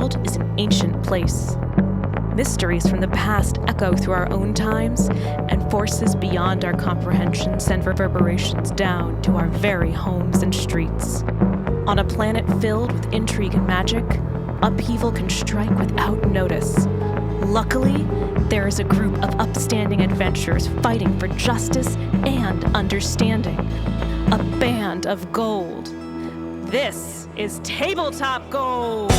world is an ancient place. Mysteries from the past echo through our own times, and forces beyond our comprehension send reverberations down to our very homes and streets. On a planet filled with intrigue and magic, upheaval can strike without notice. Luckily, there is a group of upstanding adventurers fighting for justice and understanding. A band of gold. This is Tabletop Gold!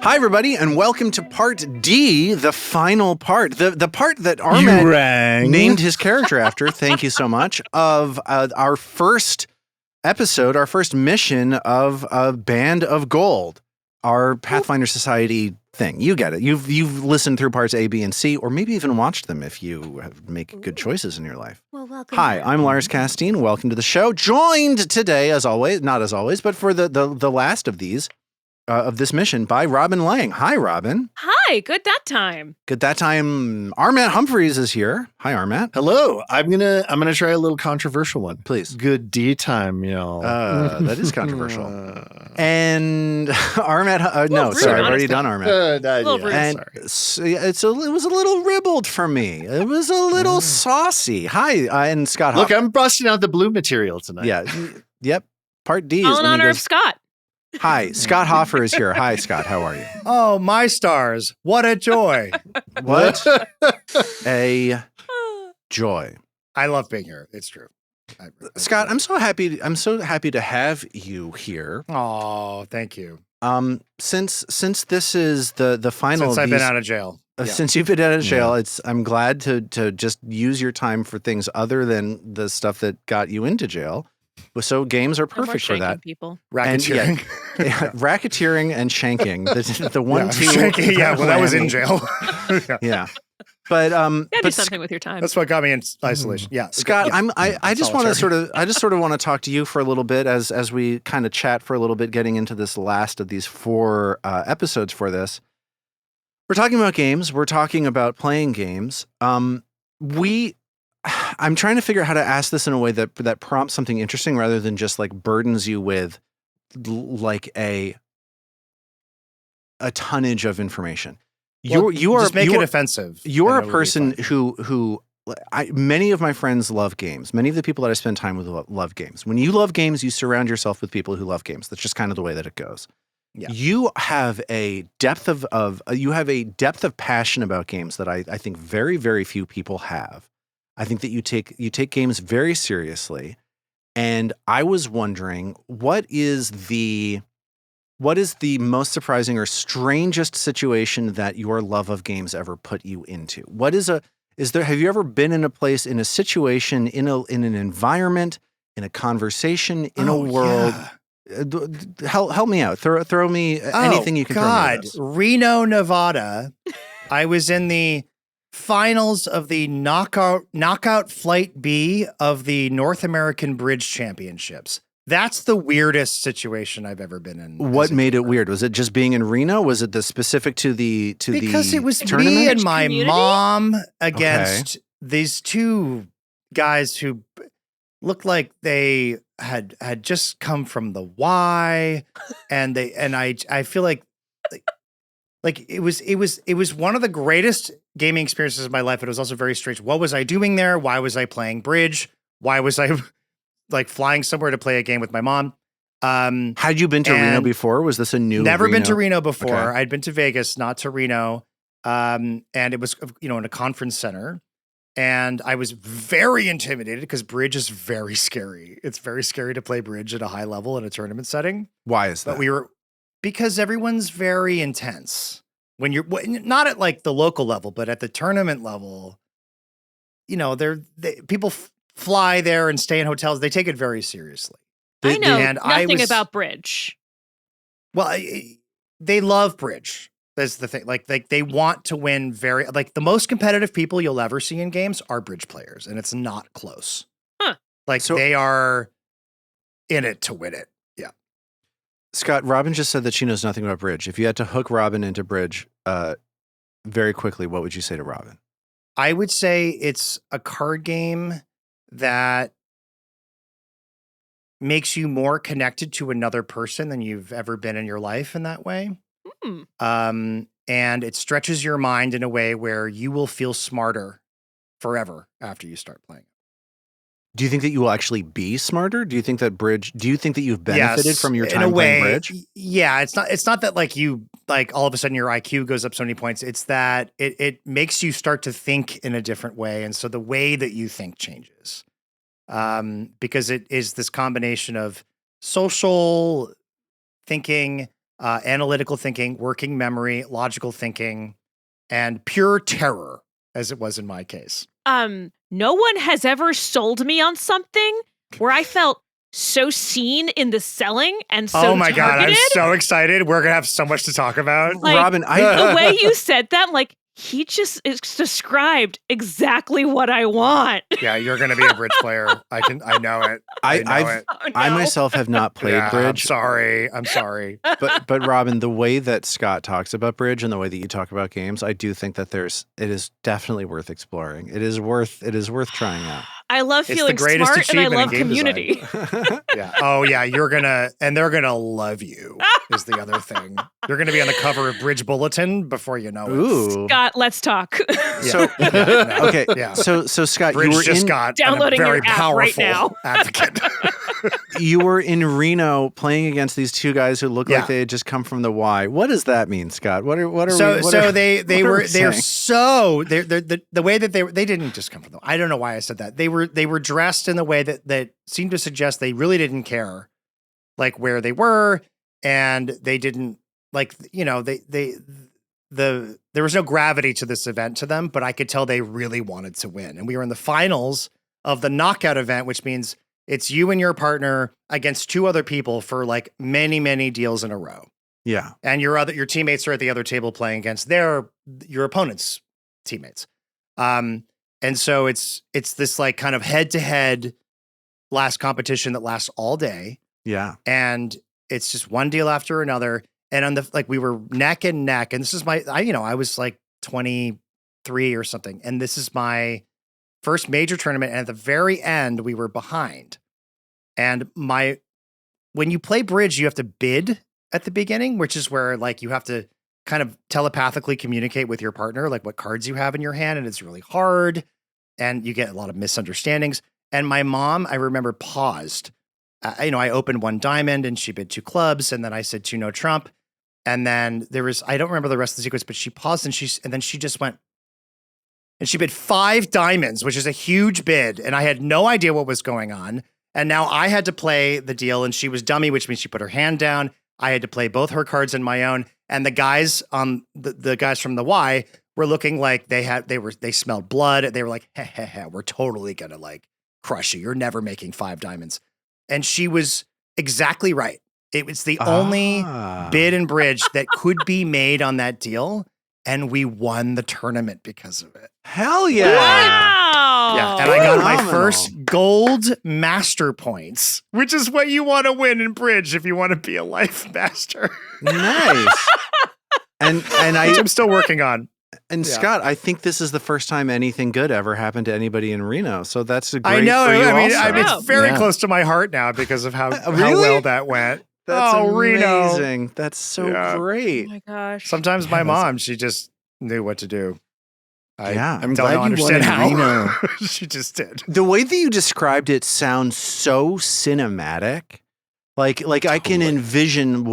Hi, everybody, and welcome to Part D, the final part, the part that Armin named his character after, thank you so much, of our first episode, our first mission of a Band of Gold, our Pathfinder Society thing. You get it. You've listened through parts A, B, and C, or maybe even watched them if you make good choices in your life. Well, welcome. Hi, I'm Lars Castine. Welcome to the show. Joined today, as always, not as always, but for the last of these, of this mission by Robin Lang. Hi, Robin. Hi, good that time. Good that time. Armat Humphreys is here. Hi, Armat. Hello. I'm gonna try a little controversial one. Please. Good D time, y'all. That is controversial. And Armat, no, rude, sorry, I've already honestly. done Armat. little rude. And it was a little ribbled for me. It was a little saucy. Hi, and Scott. Look, I'm busting out the blue material tonight. Yeah. Yep. Part D is All in when he honor of goes. Scott. Hi, Scott Hoffer is here. Hi, Scott. How are you? Oh, my stars. What a joy. What a joy. I love being here. It's true. Scott, I'm so happy to have you here. Oh, thank you. Since this is the final Since of I've these, been out of jail. Yeah. since you've been out of jail, I'm glad to just use your time for things other than the stuff that got you into jail. So games are perfect for that. People. Racketeering. Racketeering and shanking. The one, two. Shanking, yeah, well, that was in jail. Yeah. But Do something with your time. That's what got me in isolation. Yeah. Scott, yeah. I just want to Solitary. want to talk to you for a little bit as we kind of chat for a little bit, getting into this last of these 4 episodes for this. We're talking about games. We're talking about playing games. I'm trying to figure out how to ask this in a way that prompts something interesting rather than just like burdens you with like a tonnage of information. Well, you are just make it offensive. You're and a it'll be person fine. who many of my friends love games. Many of the people that I spend time with love games. When you love games, you surround yourself with people who love games. That's just kind of the way that it goes. Yeah. You have a depth of passion about games that I think very, very few people have. I think that you take games very seriously, and I was wondering what is the most surprising or strangest situation that your love of games ever put you into? Have you ever been in a place, in a situation, in an environment, in a conversation, in a world? Yeah. Help me out. Throw me anything you can. God, throw me at us. Reno, Nevada. I was in the finals of the knockout flight B of the North American Bridge Championships. That's the weirdest situation I've ever been in. What made it weird? Was it just being in Reno? Was it specific to the because it was tournament? me and my Community? mom against these two guys who looked like they had just come from the Y, and I feel like it was one of the greatest gaming experiences of my life. It was also very strange. What was I doing there? Why was I playing bridge? Why was I like flying somewhere to play a game with my mom? Had you been to Reno before? Was this a new? Never been to Reno before. Okay. I'd been to Vegas, not to Reno. And it was, in a conference center. And I was very intimidated because bridge is very scary. It's very scary to play bridge at a high level in a tournament setting. Why is that? But because everyone's very intense. When you're not at like the local level, but at the tournament level, people fly there and stay in hotels. They take it very seriously. They- I know they- and I nothing was- about bridge. Well, they love bridge. That's the thing. Like they want to win like the most competitive people you'll ever see in games are bridge players, and it's not close. Huh. Like So- they are in it to win it. Yeah. Scott, Robin just said that she knows nothing about bridge. If you had to hook Robin into bridge very quickly, what would you say to Robin? I would say it's a card game that makes you more connected to another person than you've ever been in your life in that way. And it stretches your mind in a way where you will feel smarter forever after you start playing. Do you think that you will actually be smarter? Do you think that you've benefited Yes, from your in time a playing way, bridge? Yeah, it's not that like you like all of a sudden your IQ goes up so many points. It's that it makes you start to think in a different way. And so the way that you think changes. Because it is this combination of social thinking, analytical thinking, working memory, logical thinking, and pure terror, as it was in my case. No one has ever sold me on something where I felt so seen in the selling and so oh my God, I'm targeted. so excited. We're going to have so much to talk about. Like, Robin, the way you said that, like, he just described exactly what I want. Yeah, you're going to be a bridge player. I know it. I know it. Oh, no. I myself have not played Yeah, bridge. I'm sorry. But Robin, the way that Scott talks about bridge and the way that you talk about games, I do think that it is definitely worth exploring. It is worth trying out. I love It's the feeling greatest smart and I achievement in love game community. Yeah. Oh yeah, they're gonna love you is the other thing. You're gonna be on the cover of Bridge Bulletin before you know it. Ooh. Scott, let's talk. So No. okay, Yeah. so Scott, Bridge you were just in got Downloading a very your app powerful right now. advocate. you were in Reno playing against these two guys who look Yeah. like they had just come from the Y. What does that mean, Scott? What are They what are we they're saying? so the way that they didn't just come from them. I don't know why I said that. They were dressed in the way that seemed to suggest they really didn't care like where they were, and they didn't like, you know, there was no gravity to this event to them, but I could tell they really wanted to win. And we were in the finals of the knockout event, which means it's you and your partner against two other people for like many, many deals in a row. Yeah. And your teammates are at the other table playing against your opponent's teammates. And so it's this like kind of head to head last competition that lasts all day. Yeah. And it's just one deal after another. And on we were neck and neck. And this is I was like 23 or something. And this is my first major tournament. And at the very end, we were behind. And when you play bridge, you have to bid at the beginning, which is where like you have to kind of telepathically communicate with your partner, like what cards you have in your hand. And it's really hard. And you get a lot of misunderstandings. And my mom, I remember, paused. I opened one diamond and she bid two clubs. And then I said 2 no trump. And then I don't remember the rest of the sequence, but she paused and then she just went, and she bid 5 diamonds, which is a huge bid. And I had no idea what was going on. And now I had to play the deal, and she was dummy, which means she put her hand down. I had to play both her cards and my own. And the guys on the guys from the Y were looking like they smelled blood. They were like, hey, we're totally gonna like crush you. You're never making 5 diamonds. And she was exactly right. It was the only bid and bridge that could be made on that deal. And we won the tournament because of it. Hell yeah. Wow. Yeah. And I got my Phenomenal. first gold master points, which is what you want to win in bridge if you want to be a life master. Nice. and Which I'm still working on. And Yeah. Scott, I think this is the first time anything good ever happened to anybody in Reno. So that's a great I know. for you I mean, also. it's very Yeah. close to my heart now because of how Really? well that went. That's Reno. amazing. That's so Yeah. Oh great. my gosh. Sometimes Yeah, my that's- mom, she just knew what to do. I Yeah. I'm don't glad you understand won in how. Reno. She just did. The way that you described it sounds so cinematic. Like I can Totally. envision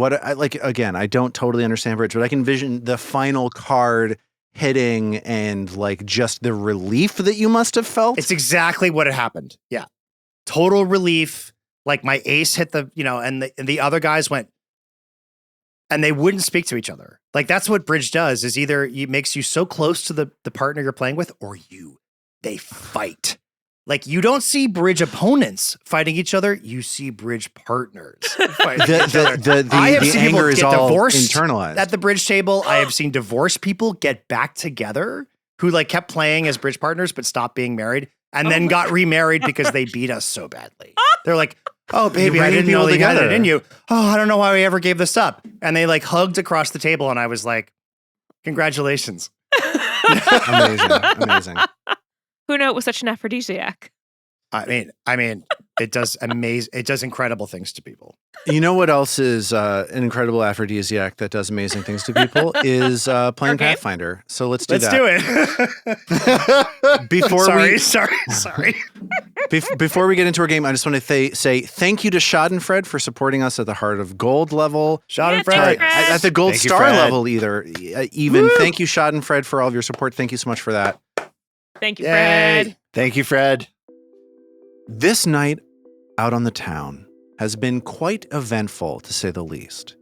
again, I don't totally understand bridge, but I can envision the final card hitting and like just the relief that you must have felt. It's exactly what had happened. Yeah. Total relief. Like my ace hit and the other guys went, and they wouldn't speak to each other. Like that's what bridge does, is either it makes you so close to the partner you're playing with, or they fight. Like you don't see bridge opponents fighting each other. You see bridge partners fighting each other. I have The seen people anger is get all divorced internalized. at the bridge table. I have seen divorced people get back together who like kept playing as bridge partners but stopped being married and then got remarried because they beat us so badly. They're like, oh baby, I didn't know that you had it in you. Oh, I don't know why we ever gave this up. And they like hugged across the table and I was like, congratulations. Amazing. Who knew it was such an aphrodisiac? I mean, it does incredible things to people. You know what else is an incredible aphrodisiac that does amazing things to people is playing Pathfinder. So let's do that. Do it. Sorry. Before we get into our game, I just want to say thank you to Schadenfred for supporting us at the Heart of Gold level. Schadenfred. At the Gold Thank you, Star Fred. level even. Woo! Thank you, Schadenfred, for all of your support. Thank you so much for that. Thank you, Yay. Fred. Thank you, Fred. This night out on the town has been quite eventful, to say the least.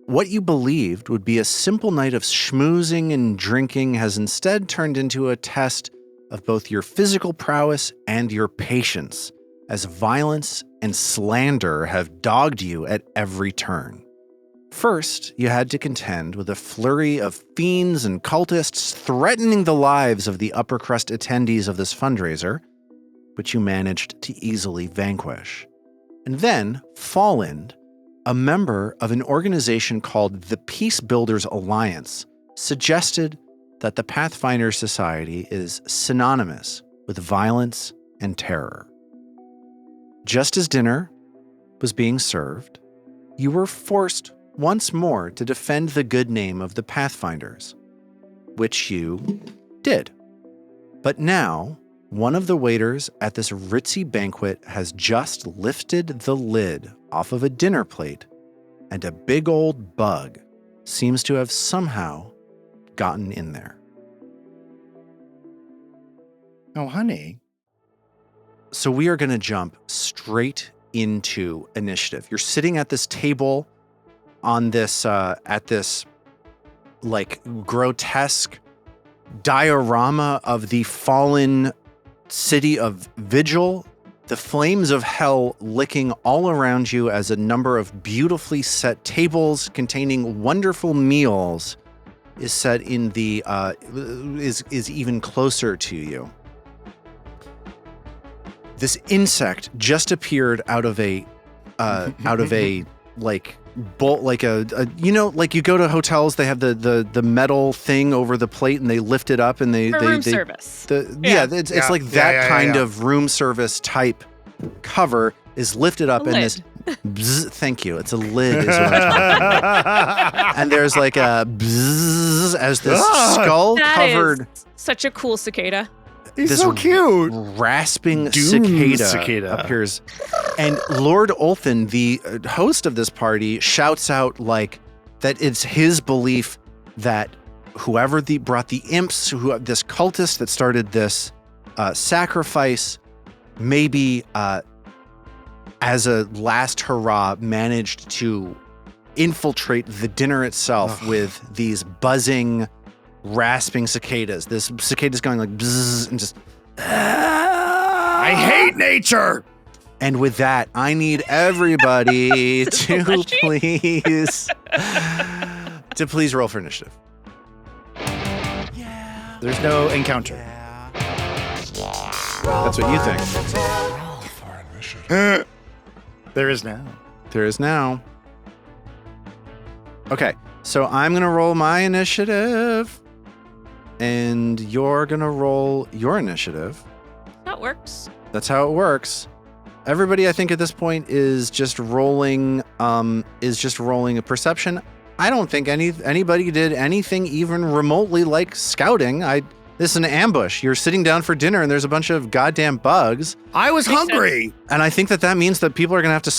What you believed would be a simple night of schmoozing and drinking has instead turned into a test of both your physical prowess and your patience, as violence and slander have dogged you at every turn. First, you had to contend with a flurry of fiends and cultists threatening the lives of the upper crust attendees of this fundraiser, which you managed to easily vanquish. And then, Fallen, a member of an organization called the Peace Builders Alliance, suggested that the Pathfinder Society is synonymous with violence and terror. Just as dinner was being served, you were forced once more to defend the good name of the Pathfinders, which you did. But now, one of the waiters at this ritzy banquet has just lifted the lid off of a dinner plate, and a big old bug seems to have somehow gotten in there. Oh, honey. So we are going to jump straight into initiative. You're sitting at this table on this, at this like grotesque diorama of the fallen city of Vigil, the flames of hell licking all around you as a number of beautifully set tables containing wonderful meals is set in the is even closer to you. This insect just appeared out of a like bolt, like a you know, like you go to hotels, they have the metal thing over the plate and they lift it up and they room service. It's like that kind of room service type cover is lifted up A and lid. this bzz, thank you, it's a lid is what I'm talking about. And there's like a bzz as this skull That covered is such a cool cicada. He's this so cute. rasping Doom cicada appears. And Lord Olthan, the host of this party, shouts out like that it's his belief that whoever brought the imps, this cultist that started this sacrifice, maybe as a last hurrah managed to infiltrate the dinner itself with these buzzing, rasping cicadas. This cicada's going like bzzz and just. I hate nature. And with that, I need everybody to please roll for initiative. There's no encounter. That's what you think. There is now. There is now. Okay, so I'm gonna roll my initiative, and you're gonna roll your initiative. That works. That's how it works. Everybody, I think at this point is just rolling a perception. I don't think anybody did anything even remotely like scouting. This is an ambush. You're sitting down for dinner and there's a bunch of goddamn bugs. I was hungry. And I think that means that people are going to have to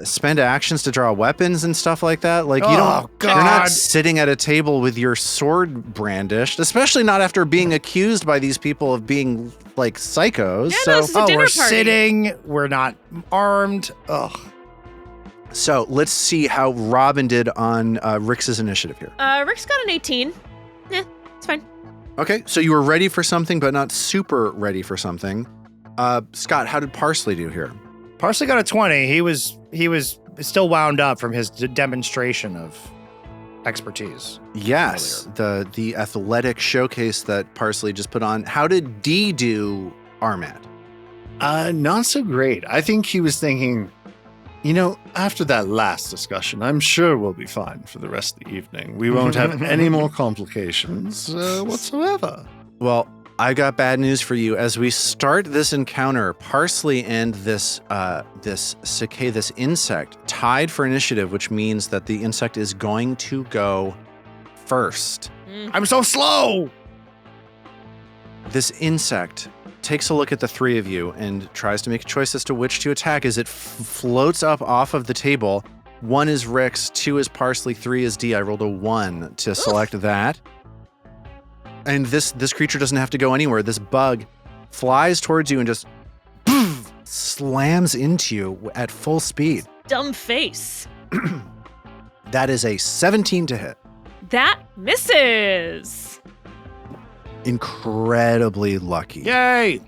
spend actions to draw weapons and stuff like that. Like you're not sitting at a table with your sword brandished, especially not after being accused by these people of being like psychos. Yeah, no, this is a dinner we're party. sitting. We're not armed. Ugh. So let's see how Robin did on Rick's initiative here. Rick's got an 18. It's fine. Okay, so you were ready for something, but not super ready for something. Scott, how did Parsley do here? Parsley got a 20. He was still wound up from his demonstration of expertise. Yes, the athletic showcase that Parsley just put on. How did D do, Armad? Not so great. I think he was thinking, after that last discussion, I'm sure we'll be fine for the rest of the evening. We won't have any more complications whatsoever. Well, I got bad news for you. As we start this encounter, Parsley and this cicada, this insect, tied for initiative, which means that the insect is going to go first. I'm so slow. This insect takes a look at the three of you and tries to make a choice as to which to attack as it floats up off of the table. 1 is Rick's, 2 is Parsley, 3 is D. I rolled a 1 to select that. And this creature doesn't have to go anywhere. This bug flies towards you and just slams into you at full speed. Dumb face. That is a 17 to hit. That misses. Incredibly lucky. Yay!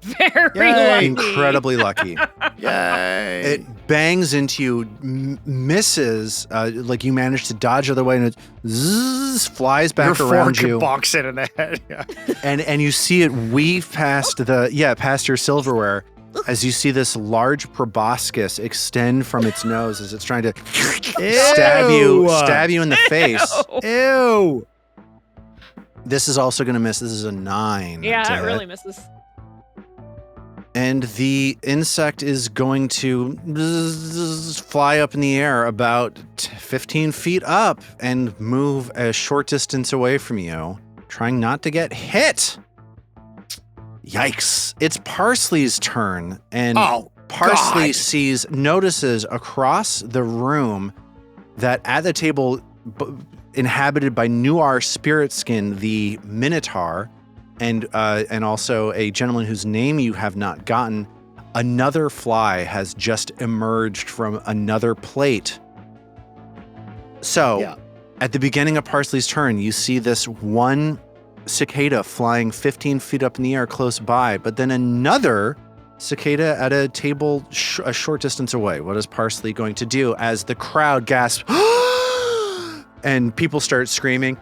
Very Yay. lucky. Incredibly lucky. Yay! It bangs into you, misses, like you manage to dodge the other way, and it flies back Your around fork you. bonks it in the head. Yeah. And you see it weave past past your silverware as you see this large proboscis extend from its nose as it's trying to stab you in the face. Ew! This is also going to miss. This is a 9. Yeah, to it hit. really misses. And the insect is going to fly up in the air about 15 feet up and move a short distance away from you, trying not to get hit. Yikes. It's Parsley's turn, and Parsley notices across the room that at the table inhabited by Nuar Spirit Skin, the Minotaur, and also a gentleman whose name you have not gotten, another fly has just emerged from another plate. So, at the beginning of Parsley's turn, you see this one cicada flying 15 feet up in the air close by, but then another cicada at a table a short distance away. What is Parsley going to do as the crowd gasps and people start screaming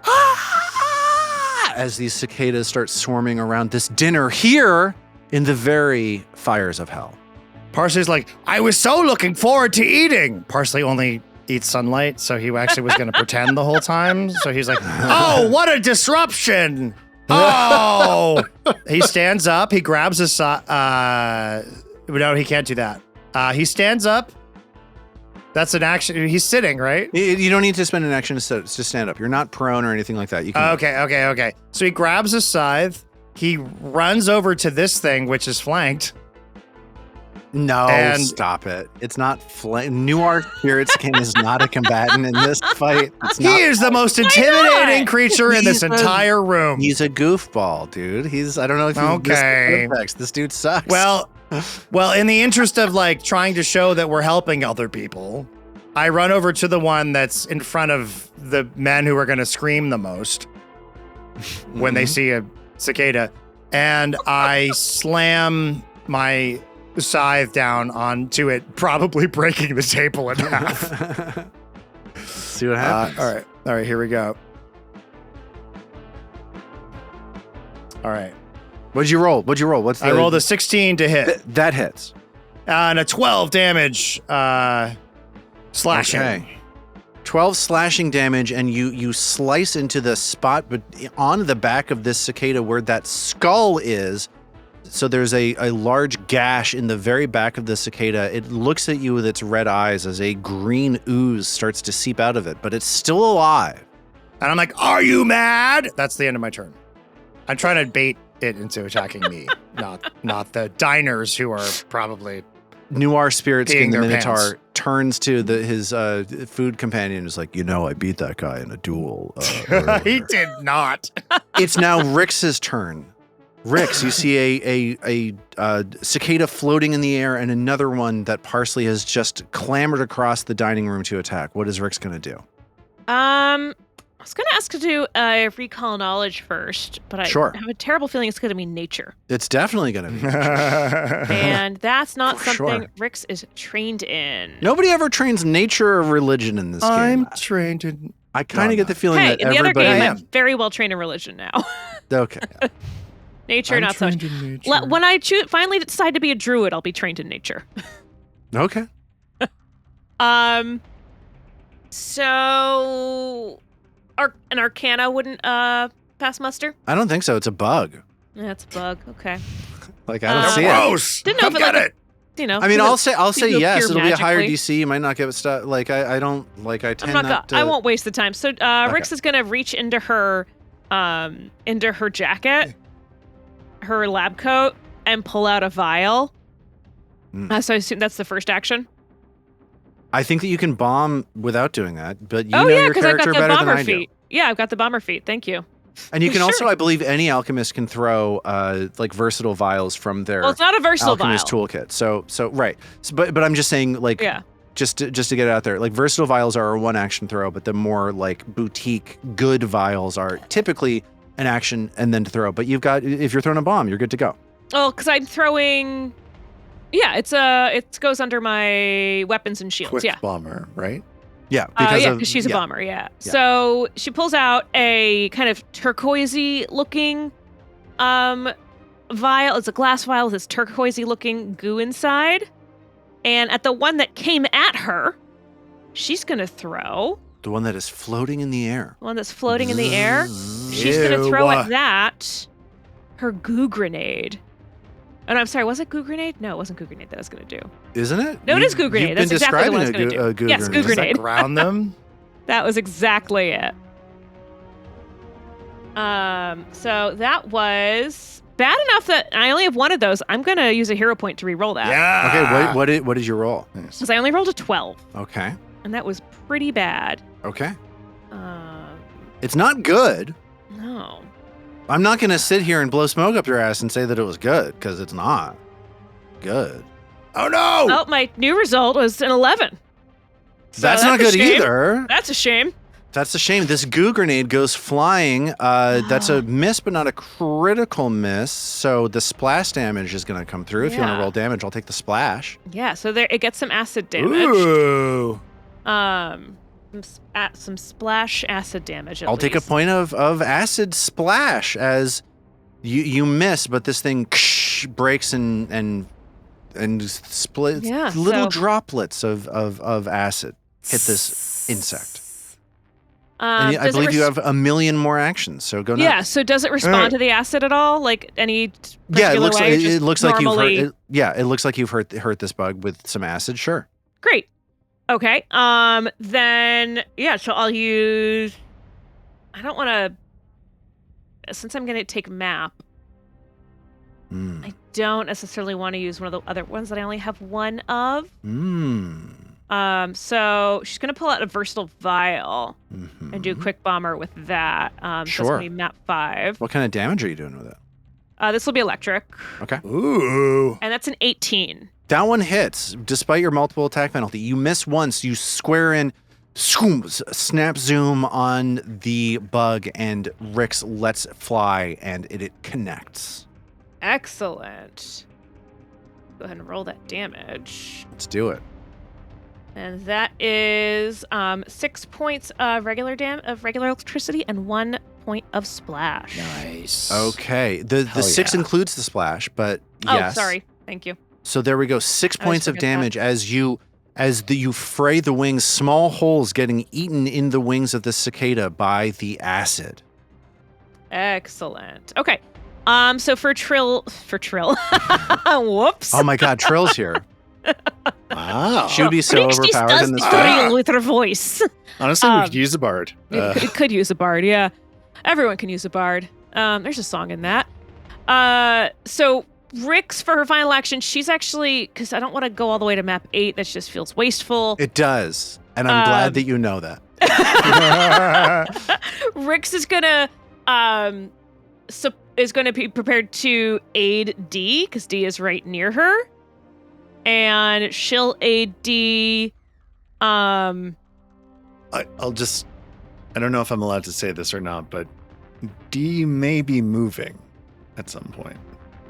as these cicadas start swarming around this dinner here in the very fires of hell? Parsley's like, I was so looking forward to eating. Parsley only eats sunlight, so he actually was going to pretend the whole time. So he's like, oh, what a disruption. Oh, he stands up. He grabs his no, he can't do that. He stands up. That's an action. He's sitting, right? You don't need to spend an action to stand up. You're not prone or anything like that. You can. Okay. So he grabs a scythe. He runs over to this thing, which is flanked. No, and stop it. It's not Nuar Spirit Skin is not a combatant in this fight. He is the most intimidating creature in this entire room. He's a goofball, dude. I don't know if you missed this dude sucks. Well, in the interest of like trying to show that we're helping other people, I run over to the one that's in front of the men who are going to scream the most when they see a cicada, and I slam my scythe down onto it, probably breaking the table in half. See what happens. All right, here we go. All right. What'd you roll? I rolled a 16 to hit. That hits. And a 12 damage slashing. Okay. 12 slashing damage, and you slice into the spot but on the back of this cicada where that skull is. So there's a large gash in the very back of the cicada. It looks at you with its red eyes as a green ooze starts to seep out of it, but it's still alive. And I'm like, are you mad? That's the end of my turn. I'm trying to bait it into attacking me, not the diners who are probably Nuar Spirit Skin, the Minotaur, pants. turns to his food companion and is like, I beat that guy in a duel. He did not. It's now Rix's turn. Rix, you see a cicada floating in the air and another one that Parsley has just clambered across the dining room to attack. What is Rix going to do? was going to ask to do recall knowledge first, but I Sure. have a terrible feeling it's going to be nature. It's definitely going to be. And that's not For something sure. Rix is trained in. Nobody ever trains nature or religion in this I'm game. trained in. I kind of get the feeling Hey, that in the other everybody. game, I I'm very well trained in religion now. Okay. Nature, I'm not so much. trained in nature. When I finally decide to be a druid, I'll be trained in nature. Okay. So, an Arcana wouldn't pass muster? I don't think so. It's a bug. That's a bug. Okay. Like I don't Uh, see it. Gross. Didn't know Come if it, get like, it. You know. I mean, does I'll it say appear yes. It'll be a higher magically? DC. You might not get stuff. Like I don't like. I I'm tend not not gonna, to. I won't waste the time. So Rix is gonna reach into her jacket, her lab coat, and pull out a vial. So I assume that's the first action. I think that you can bomb without doing that, but you Oh know yeah, your because I've got character the better than bomber I do. feet. Yeah, I've got the bomber feet. Thank you. And you can Sure. also, I believe, any alchemist can throw like versatile vials from their Well, it's not a versatile alchemist vial. toolkit. So right. But I'm just saying, like, Yeah. just to get it out there, like versatile vials are a one action throw, but the more like boutique good vials are typically an action and then to throw. But you've got, if you're throwing a bomb, you're good to go. Oh, because I'm throwing. Yeah, it goes under my weapons and shields. Quick Yeah. bomber, right? Yeah, because Yeah, of, because she's a yeah. bomber. Yeah. Yeah. So she pulls out a kind of turquoisey looking vial. It's a glass vial with this turquoisey looking goo inside. And at the one that came at her, she's gonna throw The one that is floating in the air. the one that's floating in the air. She's gonna Ew. throw at that her goo grenade. Oh, no, I'm sorry. Was it goo grenade? No, it wasn't goo grenade that I was gonna do. Isn't it? No, it is goo grenade. You've That's been exactly what I was describing gonna do. a goo Yes, grenade. goo Does that grenade. ground them? That was exactly it. So that was bad enough that I only have one of those. I'm gonna use a hero point to re-roll that. Yeah. Okay, what did you roll? Yes. Because I only rolled a 12, Okay. and that was pretty bad. Okay. Um, It's not good. no. I'm not going to sit here and blow smoke up your ass and say that it was good, because it's not good. Oh no! Oh, my new result was an 11. So that's not a good shame. either. That's a shame. That's a shame. This goo grenade goes flying. That's a miss, but not a critical miss. So the splash damage is going to come through. If you want Yeah. to roll damage, I'll take the splash. Yeah, so there it gets some acid damage. Ooh. Some splash acid damage. At I'll take a least. point of acid splash as you miss, but this thing breaks and splits. Yeah, Little so- droplets of acid hit this insect. And I Does it believe you have a million more actions, so go nuts. Yeah, so does it respond to the acid at all? Like any Yeah, it particular looks way? like Just it looks like normally... you've hurt. It looks like you've hurt this bug with some acid. Sure. Great. Okay. Then yeah, so I'll use. I don't want to. Since I'm going to take map, Mm. I don't necessarily want to use one of the other ones that I only have one of. Mm. So she's going to pull out a versatile vial Mhm. and do a quick bomber with that. So it's Sure. going to be map 5. What kind of damage are you doing with it? This will be electric, Okay. Ooh. and that's an 18. That one hits, despite your multiple attack penalty. You miss once, you square in, snap zoom on the bug, and Rix lets fly, and it connects. Excellent. Go ahead and roll that damage. Let's do it. And that is 6 points of regular electricity and 1 point of splash. Nice. Okay. The Hell 6 yeah. includes the splash, but Oh, yes. sorry. Thank you. So there we go. 6 I always points of forget that. damage as you fray the wings, small holes getting eaten in the wings of the cicada by the acid. Excellent. Okay. So for Trill. Whoops. Oh my God, Trill's here. Wow. She would be so Rix just overpowered does in this the game. Trill with her voice. Honestly, we Um, could use a bard. It could use a bard, yeah. Everyone can use a bard. There's a song in that. So Rix, for her final action, she's actually, because I don't want to go all the way to map 8, that just feels wasteful. It does. And I'm glad that you know that. Rix is gonna be prepared to aid D, because D is right near her. And she'll aid D I'll just I don't know if I'm allowed to say this or not, but D may be moving at some point.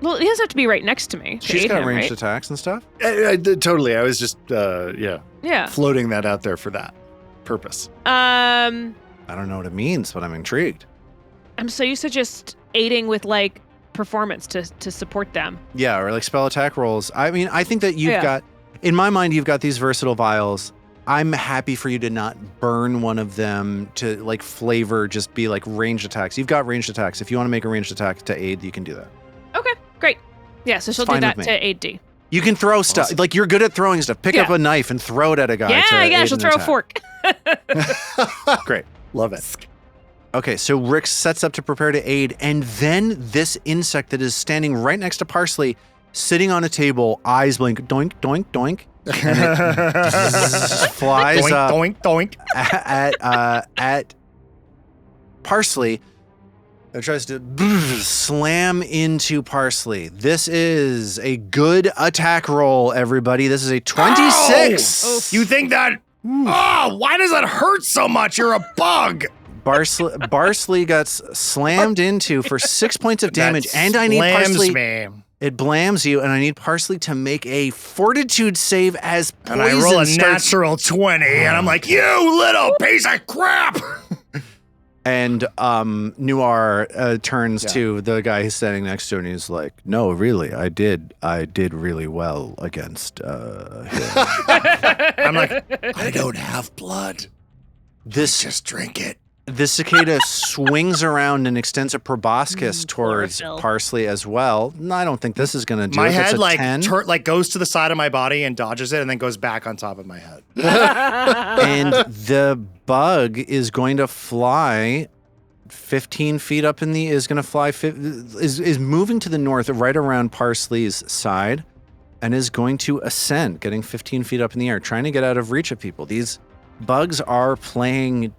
Well, he doesn't have to be right next to me. to She's aid got him, ranged right? attacks and stuff. Totally. I was just, Yeah. floating that out there for that purpose. I don't know what it means, but I'm intrigued. I'm so used to just aiding with like performance to support them. Yeah, or like spell attack rolls. I mean, I think that you've Yeah. got, in my mind, you've got these versatile vials. I'm happy for you to not burn one of them to like flavor, just be like ranged attacks. You've got ranged attacks. If you want to make a ranged attack to aid, you can do that. Okay, great. Yeah, so she'll do fine that with me. to aid D. You can throw stuff. Awesome. Like you're good at throwing stuff. Pick up a knife and throw it at a guy. Yeah, aid she'll an throw a attack. fork. Great. Love it. Okay, so Rick sets up to prepare to aid, and then this insect that is standing right next to Parsley, sitting on a table, eyes blink, doink, doink, doink, and it flies Doink, up doink, doink. at Parsley. It tries to slam into Parsley. This is a good attack roll, everybody. This is a 26. Oh! You think that? Oh, why does that hurt so much? You're a bug. Parsley got slammed into for 6 points of damage, and I need Parsley. Me. It blams you, and I need Parsley to make a fortitude save as poison And I roll a starts. natural 20, and I'm like, you little piece of crap. And Noir turns to the guy who's standing next to him, and he's like, "No, really, I did really well against him." I'm like, I don't have blood. This Just drink it. The cicada swings around and extends a proboscis towards chlorophyll. Parsley as well. No, I don't think this is going to do My it. That's head a 10. goes to the side of my body and dodges it, and then goes back on top of my head. And the bug is going to fly 15 feet up in the is moving to the north right around Parsley's side and is going to ascend, getting 15 feet up in the air, trying to get out of reach of people. These bugs are playing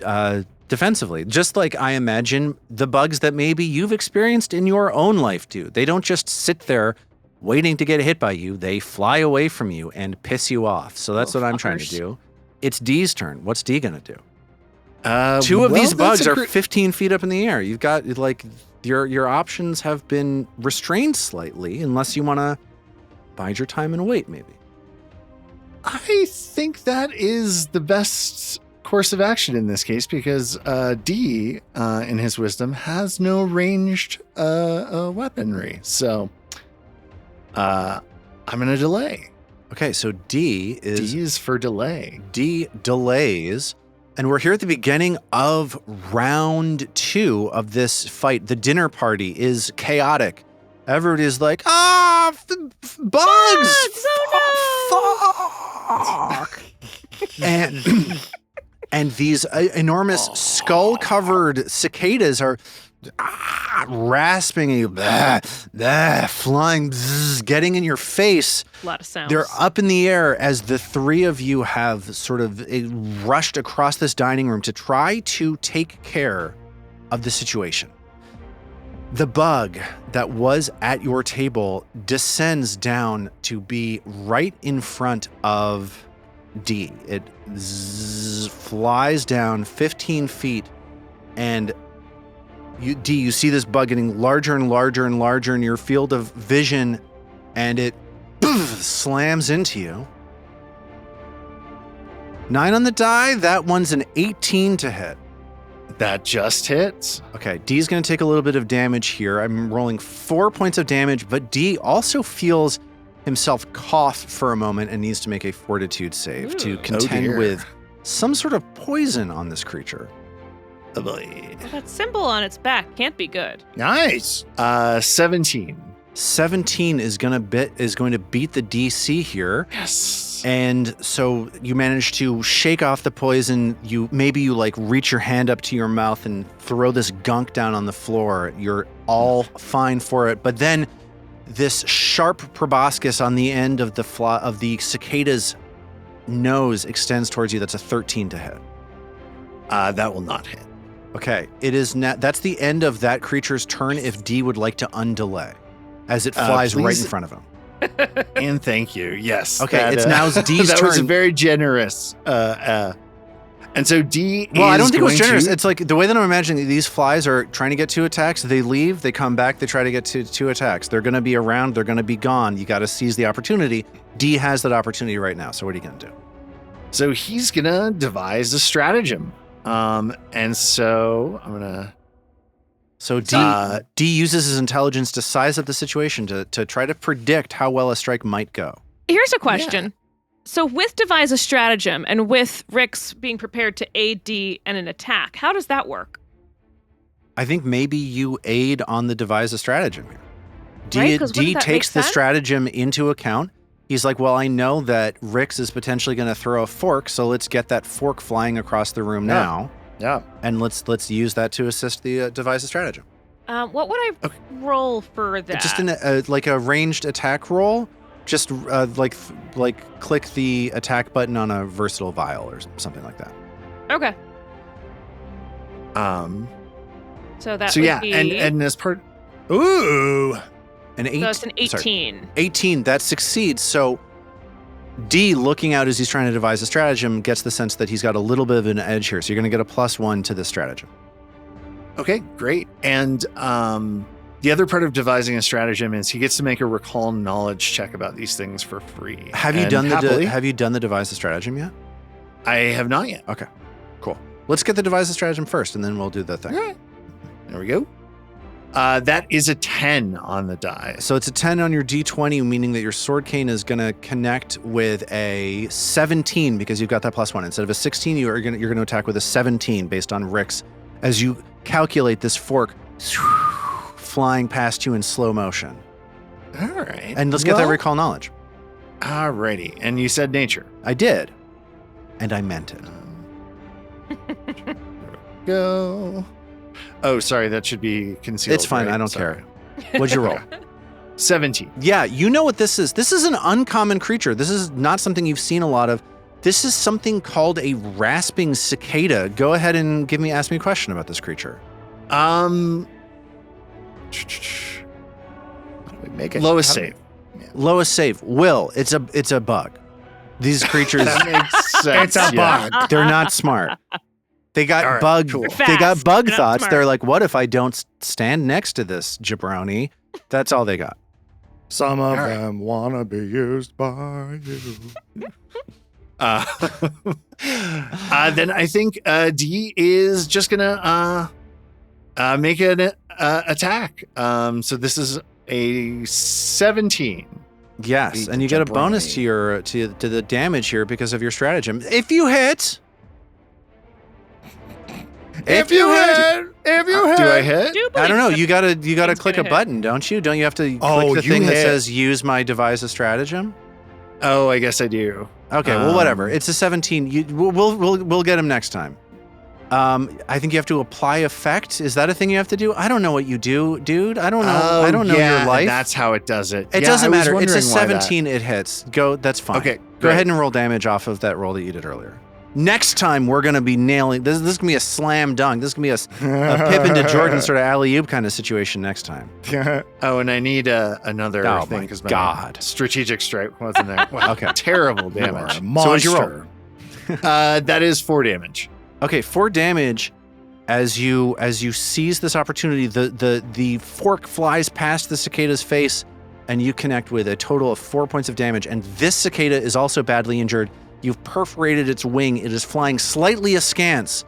defensively, just like I imagine the bugs that maybe you've experienced in your own life do. They don't just sit there waiting to get hit by you. They fly away from you and piss you off. So that's what I'm trying to fuckers. do. It's Dee's turn. What's Dee going to do? Two of these bugs are 15 feet up in the air. You've got like your options have been restrained slightly unless you want to bide your time and wait maybe. I think that is the best course of action in this case because D, in his wisdom, has no ranged weaponry. So I'm going to delay. Okay, so D is for delay. D delays. And we're here at the beginning of round 2 of this fight. The dinner party is chaotic. Everybody is like, bugs! Fuck! And these enormous skull-covered cicadas are rasping you, flying, getting in your face. A lot of sounds. They're up in the air as the three of you have sort of rushed across this dining room to try to take care of the situation. The bug that was at your table descends down to be right in front of D. It flies down 15 feet, and you see this bug getting larger and larger and larger in your field of vision, and it slams into you. 9 on the die. That one's an 18 to hit. That just hits. Okay, D's going to take a little bit of damage here. I'm rolling 4 points of damage, but D also feels himself cough for a moment and needs to make a fortitude save to contend with some sort of poison on this creature. Oh boy. Well, that symbol on its back can't be good. Nice. 17. 17 is going to beat the DC here. Yes. And so you manage to shake off the poison. You like reach your hand up to your mouth and throw this gunk down on the floor. You're all fine for it. But then this sharp proboscis on the end of the cicada's nose extends towards you. That's a 13 to hit. That will not hit. Okay, it is that's the end of that creature's turn if D would like to undelay as it flies right in front of him. And thank you. Yes. Okay, it's now D's that turn. was very generous. And And so D Well, is I don't think it was going generous. to- It's like the way that I'm imagining these flies are trying to get 2 attacks. They leave, they come back, they try to get to 2 attacks. They're going to be around, they're going to be gone. You got to seize the opportunity. D has that opportunity right now. So what are you going to do? So he's going to devise a stratagem. And so I'm going to... So D uses his intelligence to size up the situation to try to predict how well a strike might go. Here's a question. So with devise a stratagem and with Rick's being prepared to aid D in an attack, how does that work? I think maybe you aid on the devise a stratagem here. Right, 'cause D wouldn't that takes make the sense? stratagem into account. He's like, well, I know that Rix is potentially going to throw a fork, so let's get that fork flying across the room now, Yeah. and let's use that to assist the devise a stratagem. What would I roll for that? Just like a ranged attack roll. Just like click the attack button on a versatile vial or something like that. Okay. So that would be... and as part... Ooh. An 8. So it's an 18. Sorry, 18, that succeeds. So D, looking out as he's trying to devise a stratagem, gets the sense that he's got a little bit of an edge here. So you're going to get a +1 to this stratagem. Okay, great. And the other part of devising a stratagem is he gets to make a recall knowledge check about these things for free. Have you And done happily, have you done the devise a stratagem yet? I have not yet. Okay, cool. Let's get the devise a stratagem first, and then we'll do the thing. All right. There we go. That is a 10 on the die. So it's a 10 on your D20, meaning that your sword cane is going to connect with a 17 because you've got that +1. Instead of a 16, you're going to attack with a 17 based on Rick's. As you calculate this fork flying past you in slow motion. All right. And let's get that recall knowledge. All righty. And you said nature. I did. And I meant it. Go. Oh, sorry. That should be concealed. It's fine. right? I don't Sorry. care. What'd you roll? 17. Yeah, you know what this is. This is an uncommon creature. This is not something you've seen a lot of. This is something called a rasping cicada. Go ahead and ask me a question about this creature. How do we make it? Lowest save. Lowest save. Will. It's a bug. These creatures, That makes sense. It's a bug. they're not smart. They got All right, bug. cool. They got Fast, bug not thoughts. smart. They're like, what if I don't stand next to this jabroni? That's all they got. Some of right. them want to be used by you. Then I think D is just gonna make an attack. So this is a 17. Yes, Beat and the you get a bonus jabroni. to your to the damage here because of your stratagem. If you hit, If you hit, Do I hit? Do I don't know. believe You gotta Thing's click a gonna hit. button, don't you? Don't you have to Oh, click the you thing that hit. says "Use my devise a stratagem"? Oh, I guess I do. Okay, well, whatever. It's a 17. We'll get him next time. I think you have to apply effect. Is that a thing you have to do? I don't know what you do, dude. I don't know. I don't know yeah, your life. That's how it does it. It Yeah, doesn't I was matter. It's a wondering why that- 17. It hits. Go. That's fine. Okay, Go great. ahead and roll damage off of that roll that you did earlier. Next time we're gonna be nailing this. This is gonna be a slam dunk. This is gonna be a Pippin to Jordan sort of alley-oop kind of situation next time. Oh, and I need another Oh thing my because God. strategic strike wasn't there. Wow, Okay. terrible You are a damage. So what'd you roll? monster. That is 4 damage. Okay, 4 damage. As you seize this opportunity, the fork flies past the cicada's face, and you connect with a total of 4 points of damage. And this cicada is also badly injured. You've perforated its wing. It is flying slightly askance,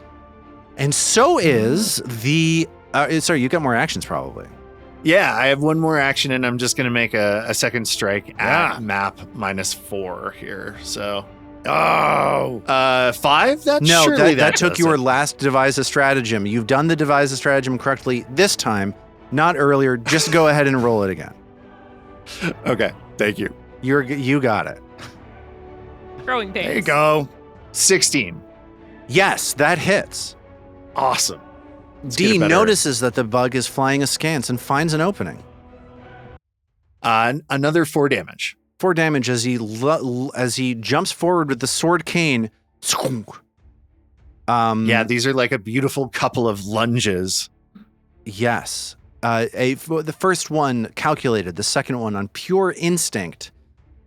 and so is the. Sorry, you got more actions probably. Yeah, I have one more action, and I'm just going to make a second strike Yeah. at map -4 here. So, Oh. 5? No, surely that took does your it. last devise a stratagem. You've done the devise a stratagem correctly this time, not earlier. Just go ahead and roll it again. Okay, thank you. You got it. Growing pains. There you go. 16. Yes, that hits. Awesome. Let's get D a better- notices that the bug is flying askance and finds an opening. Another 4 damage. 4 damage as he jumps forward with the sword cane. Yeah, these are like a beautiful couple of lunges. Yes. The first one calculated, the second one on pure instinct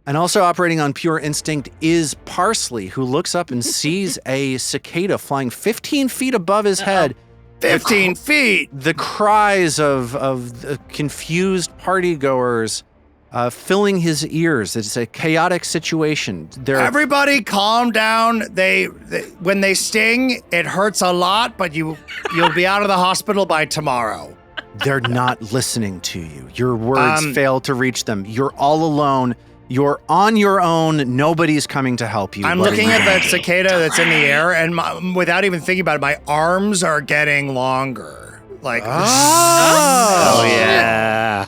And also operating on pure instinct is Parsley, who looks up and sees a cicada flying 15 feet above his head. 15 feet! The cries of the confused partygoers filling his ears. It's a chaotic situation. Everybody calm down. They when they sting, it hurts a lot, but you'll be out of the hospital by tomorrow. They're not listening to you. Your words fail to reach them. You're all alone. You're on your own. Nobody's coming to help you. I'm looking at that cicada that's in the air, and without even thinking about it, my arms are getting longer. Like, oh yeah.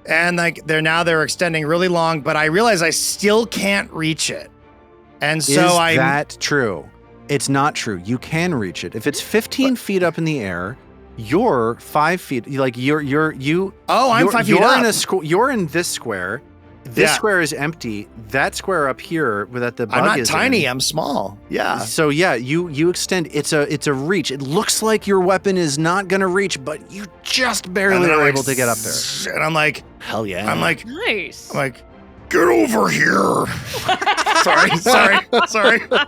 And like they're extending really long, but I realize I still can't reach it. And so Is that true? It's not true. You can reach it. If it's 15 feet up in the air, you're 5 feet. Like I'm 5 feet up. You're in this square. This square is empty. That square up here that the bug I'm not is tiny. in. I'm small. Yeah. So yeah, you extend. It's a reach. It looks like your weapon is not going to reach, but you just barely are able to get up there. And I'm like, hell yeah. I'm like, Nice. I'm like, get over here. sorry. I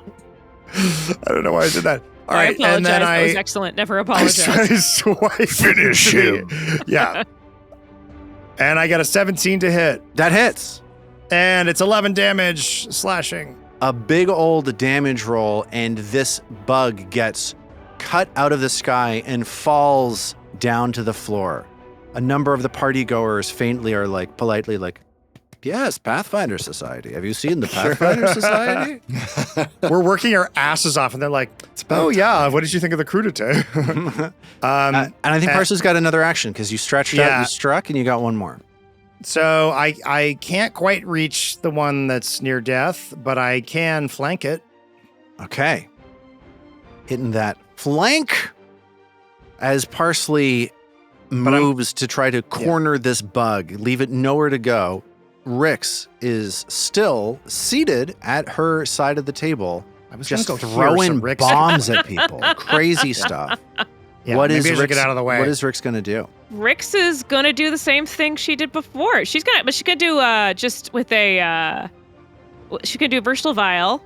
don't know why I did that. All right, I apologize. and then That was excellent. Never I apologize. Finish him. Yeah. And I got a 17 to hit. That hits. And it's 11 damage slashing. A big old damage roll, and this bug gets cut out of the sky and falls down to the floor. A number of the party goers faintly are like, politely like, yes, Pathfinder Society. Have you seen the Pathfinder Society? We're working our asses off, and they're like, oh yeah, what did you think of the crudité? And I think Parsley's got another action because you stretched out, you struck, and you got one more. So I can't quite reach the one that's near death, but I can flank it. Okay. Hitting that flank as Parsley moves to try to corner this bug, leave it nowhere to go. Rix is still seated at her side of the table, just throwing bombs at people. Crazy stuff. Yeah, What maybe is I should get out of the way. What is Rix going to do? Rix is gonna do the same thing she did before. She's gonna do just with a she's gonna do a versatile vial,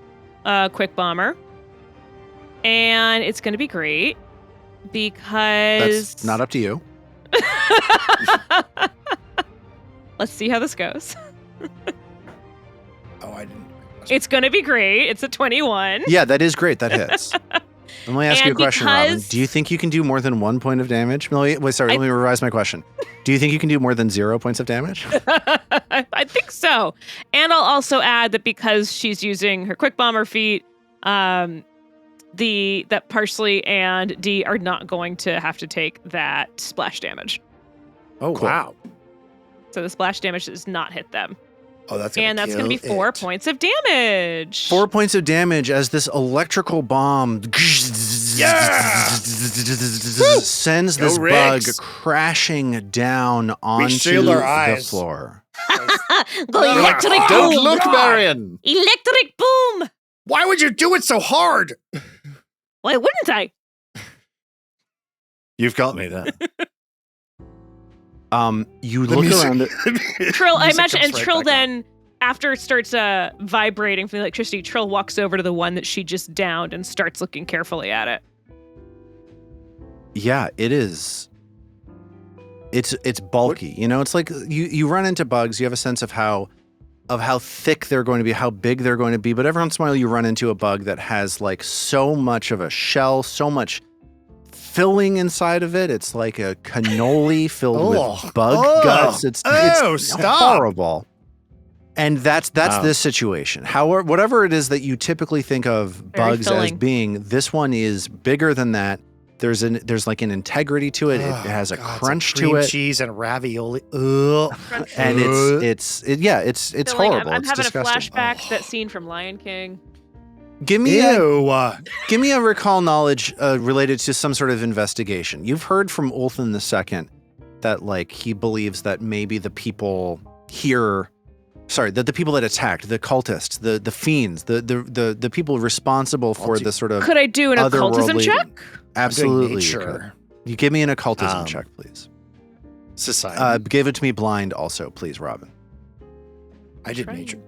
quick bomber, and it's gonna be great because That's not up to you. Let's see how this goes. Oh, I didn't. It's gonna be great. It's a 21. Yeah, that is great. That hits. Let me ask you a question, Robin. Do you think you can do more than 1 point of damage? Let me revise my question. Do you think you can do more than 0 points of damage? I think so. And I'll also add that because she's using her quick bomber feat, that Parsley and D are not going to have to take that splash damage. Oh, Cool. wow. So the splash damage does not hit them. Oh, that's going to be 4 points of damage. 4 points of damage as this electrical bomb sends this bug crashing down onto the floor. Electric boom! Don't look, Marion! Electric boom! Why would you do it so hard? Why wouldn't I? You've got me there. You look around. Trill, I imagine, and Trill then, after it starts vibrating from the electricity, Trill walks over to the one that she just downed and starts looking carefully at it. Yeah, it is. It's bulky. You know, it's like you run into bugs. You have a sense of how thick they're going to be, how big they're going to be. But every once in a while, you run into a bug that has like so much of a shell, so much filling inside of it. It's like a cannoli filled with bug guts. It's horrible. And that's this situation. However, whatever it is that you typically think of bugs as being, this one is bigger than that. There's like an integrity to it. It has a crunch to it. Cheese and ravioli. And it's horrible. I'm it's having disgusting. a flashback to that scene from Lion King. Give me a recall knowledge related to some sort of investigation. You've heard from Ulthan II that like he believes that maybe the people here, that the people that attacked, the cultists, the fiends, the people responsible for the sort of could I do an occultism check? Absolutely. Sure. You give me an occultism check, please. Society. Give it to me blind also, please, Robin. I did Try nature.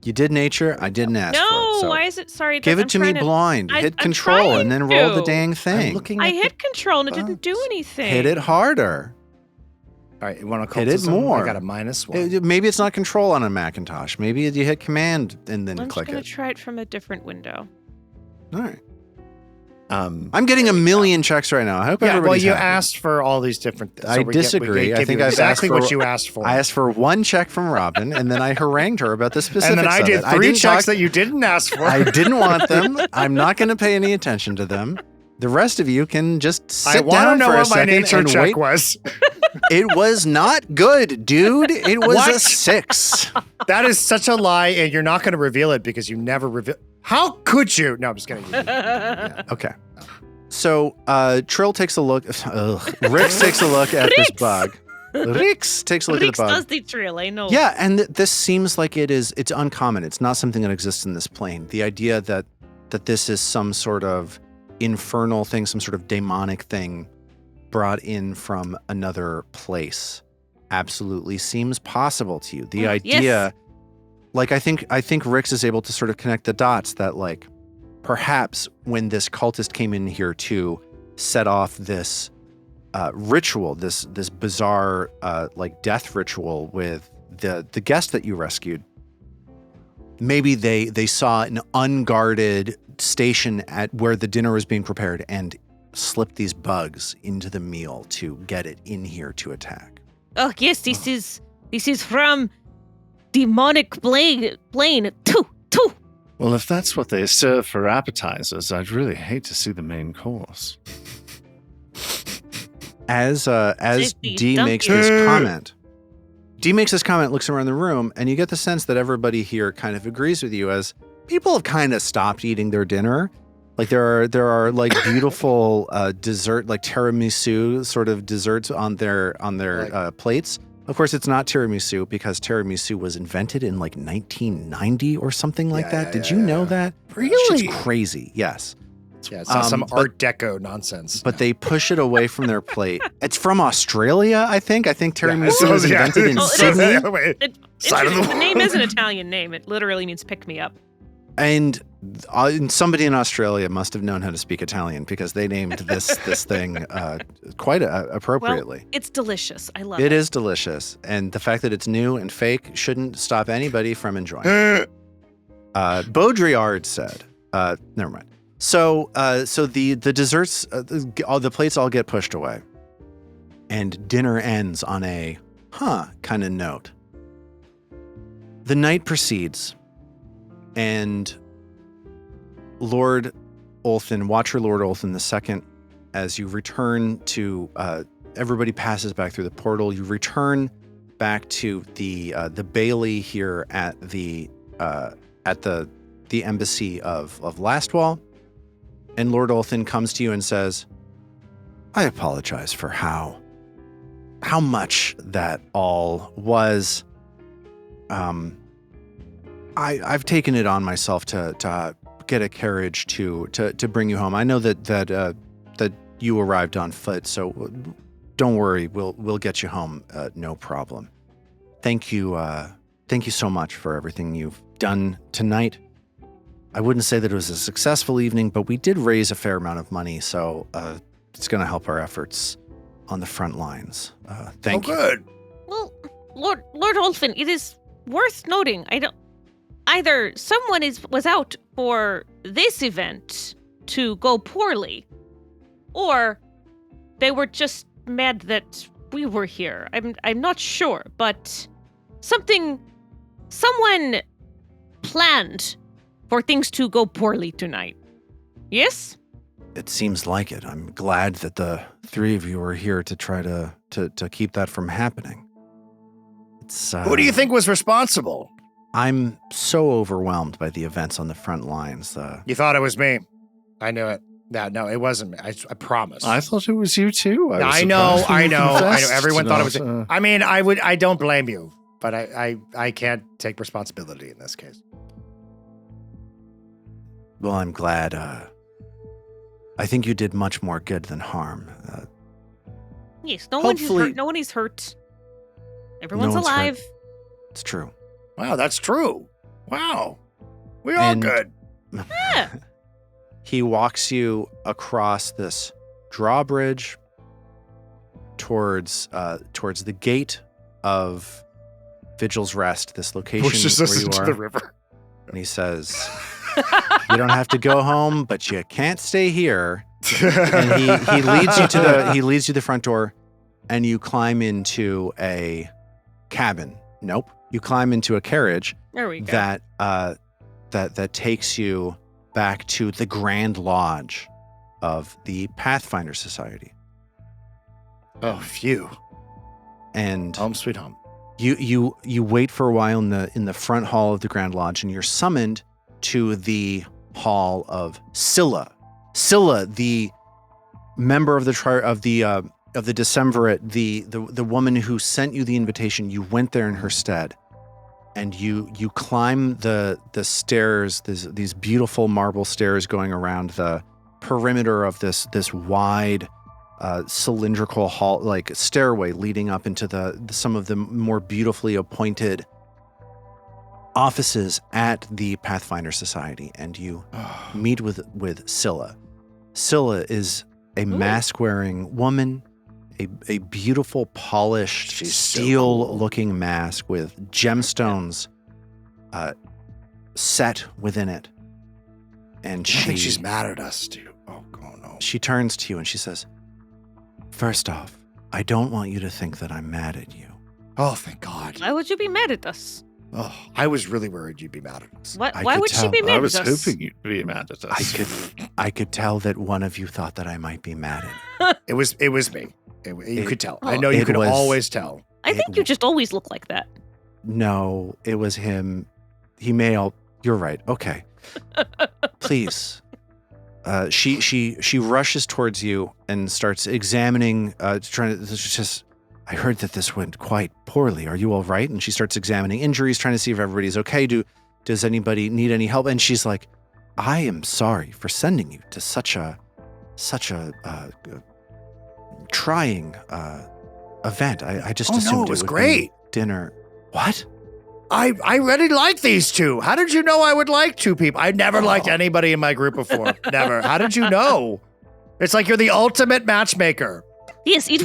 You did nature. I didn't ask for it. No, So why is it? Sorry. give I'm it to me trying blind. I'm Hit control trying and then roll the to. dang I'm thing. looking I at hit control and it didn't do bugs. anything. Hit it harder. All right, you want to Hit it more. I got a -1. Maybe it's not control on a Macintosh. Maybe you hit command and then I'm just click gonna it. try it from a different window. All right. Um, I'm getting a million checks right now. I hope Yeah, well, everybody's you happy. asked for all these different things. I disagree. I think I've exactly asked for- what you asked for. I asked for one check from Robin, and then I harangued her about the specifics and then I of did it. 3 didn't checks talk- that you didn't ask for. I didn't want them. I'm not going to pay any attention to them. The rest of you can just sit I want to down know for a what my second nature and check wait. was. It was not good, dude. It was a What? 6. That is such a lie, and you're not going to reveal it because you never reveal. How could you? No, I'm just kidding. Yeah. Okay. So Trill takes a look. Rix takes a look at this Rix! bug. Rix takes a look Rix at the does bug. the trail, I know. Yeah, and this seems like it's uncommon. It's not something that exists in this plane. The idea that this is some sort of infernal thing, some sort of demonic thing brought in from another place absolutely seems possible to you. The idea, Yes. like I think Rix is able to sort of connect the dots that like perhaps when this cultist came in here to set off this ritual, this bizarre like death ritual with the guest that you rescued, maybe they saw an unguarded station at where the dinner was being prepared and slipped these bugs into the meal to get it in here to attack. Oh yes, this is from demonic plane. Two. well, if that's what they serve for appetizers, I'd really hate to see the main course. As Safety, D dump makes you. this comment, looks around the room, and you get the sense that everybody here kind of agrees with you as people have kind of stopped eating their dinner. Like there are like beautiful dessert, like tiramisu sort of desserts on their plates. Of course, it's not tiramisu because tiramisu was invented in like 1990 or something like that. Did you know that? Really? It's crazy. Yes. Yeah, it's not some but- Art Deco nonsense. But they push it away from their plate. It's from Australia, I think. I think tiramisu was invented in Oh, it is. Sydney. Side of the The name is an Italian name. It literally means pick me up. And somebody in Australia must have known how to speak Italian because they named this thing quite appropriately. Well, it's delicious. I love it. It is delicious, and the fact that it's new and fake shouldn't stop anybody from enjoying it. Baudrillard said, "Never mind." So the desserts, all the plates all get pushed away, and dinner ends on a kind of note. The night proceeds. And Lord Olthin, Watcher Lord Olthin II, as you return to, everybody passes back through the portal. You return back to the Bailey here at the embassy of Lastwall, and Lord Olthin comes to you and says, "I apologize for how much that all was. I've taken it on myself to get a carriage to bring you home. I know that you arrived on foot, so don't worry. We'll get you home. No problem. Thank you so much for everything you've done tonight. I wouldn't say that it was a successful evening, but we did raise a fair amount of money, so it's going to help our efforts on the front lines. Thank you." Good. Well, Lord Olfin, it is worth noting. Either someone was out for this event to go poorly, or they were just mad that we were here. I'm not sure, but someone planned for things to go poorly tonight. Yes? It seems like it. I'm glad that the three of you are here to try to keep that from happening. It's, Who do you think was responsible? I'm so overwhelmed by the events on the front lines. You thought it was me. I knew it. No, it wasn't me. I promise. I thought it was you too. I know. Everyone thought it was. I mean, I don't blame you, but I can't take responsibility in this case. Well, I'm glad. I think you did much more good than harm. Yes, no one is hopefully- hurt. No one is hurt. Everyone's No one's hurt. alive. It's true. Wow, that's true. Wow. We all And- good. He walks you across this drawbridge towards the gate of Vigil's Rest, this location Pushes where us you into are. the river. And he says, "You don't have to go home, but you can't stay here." And he leads you to the front door, and you climb into a cabin. Nope, you climb into a carriage There we go. that takes you back to the Grand Lodge of the Pathfinder Society. Oh, phew. And Home sweet home. you wait for a while in the front hall of the Grand Lodge, and you're summoned to the hall of Scylla. Scylla, the member of the Decemvirate, the woman who sent you the invitation. You went there in her stead, and you climb the stairs. These beautiful marble stairs going around the perimeter of this wide cylindrical hall, like stairway leading up into some of the more beautifully appointed offices at the Pathfinder Society, and you meet with Scylla. Scylla is a mask-wearing woman, a beautiful, polished, She's so steel-looking mask with gemstones set within it. And I think she's mad at us, too. Oh, no. she turns to you and she says, "First off, I don't want you to think that I'm mad at you. Oh, thank God. Why would you be mad at us? Oh, I was really worried you'd be mad at us. Why could would she tell. be mad I at was us? hoping you'd be mad at us. I could tell that one of you thought that I might be mad at you. It was me. You could tell. I Oh. know you It could was- always tell. I think you just always look like that. No, it was him. He may all. You're right. Okay. Please. She rushes towards you and starts examining, trying to just. I heard that this went quite poorly. Are you all right? And she starts examining injuries, trying to see if everybody's okay. Does anybody need any help? And she's like, "I am sorry for sending you to such a trying event. I just Oh, assumed no, it was would be great. dinner. What? I really like these two. How did you know I would like two people? I never liked anybody in my group before. Never. How did you know? It's like you're the ultimate matchmaker. Yes, it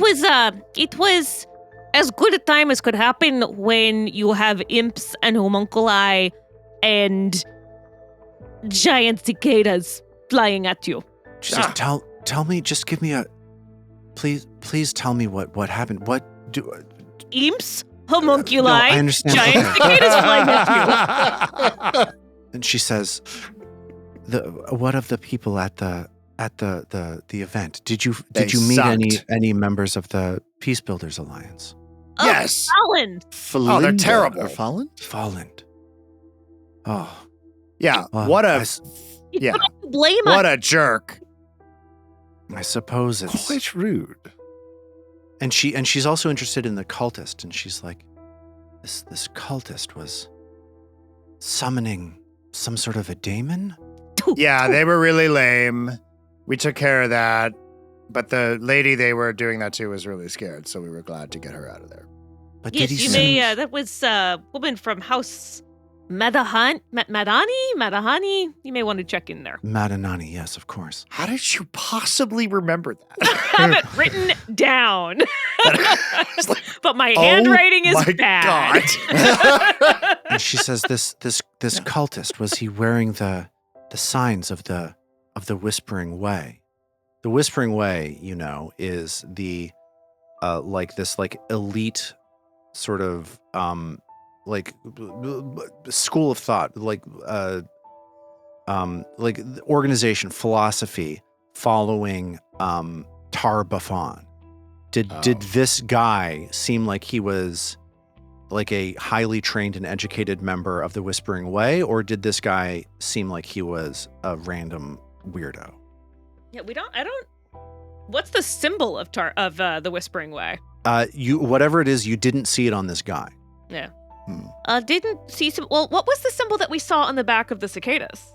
was as good a time as could happen when you have imps and homunculi and giant cicadas flying at you. She says, tell me, just give me a, please tell me what happened. What do, Imps, homunculi, No, I understand. giant Okay. cicadas flying at you. and she says, what of the people at the event? Did you They meet sucked. any members of the Peace Builders Alliance? Oh, Yes. Alan. Oh, they're terrible. Or Fallen? Fallen. Oh, Yeah. well, What I a s- yeah. Blame What us. a jerk. I suppose it's Quite rude. and she's also interested in the cultist, and she's like, this cultist was summoning some sort of a daemon. Yeah, they were really lame. We took care of that. But the lady they were doing that to was really scared, so we were glad to get her out of there. But Yes, did he you send? may. That was a woman from House Madahani. You may want to check in there. Madanani, yes, of course. How did you possibly remember that? Have it written down, It's like, but my oh handwriting is my bad. God. And she says, this cultist, was he wearing the signs of the Whispering Way? The Whispering Way, is the this elite sort of school of thought, organization, philosophy following Tar Buffon. Did this guy seem like he was like a highly trained and educated member of the Whispering Way, or did this guy seem like he was a random weirdo? Yeah, I don't. What's the symbol of the Whispering Way? Whatever it is, you didn't see it on this guy. Yeah. Didn't see some. Well, what was the symbol that we saw on the back of the cicadas?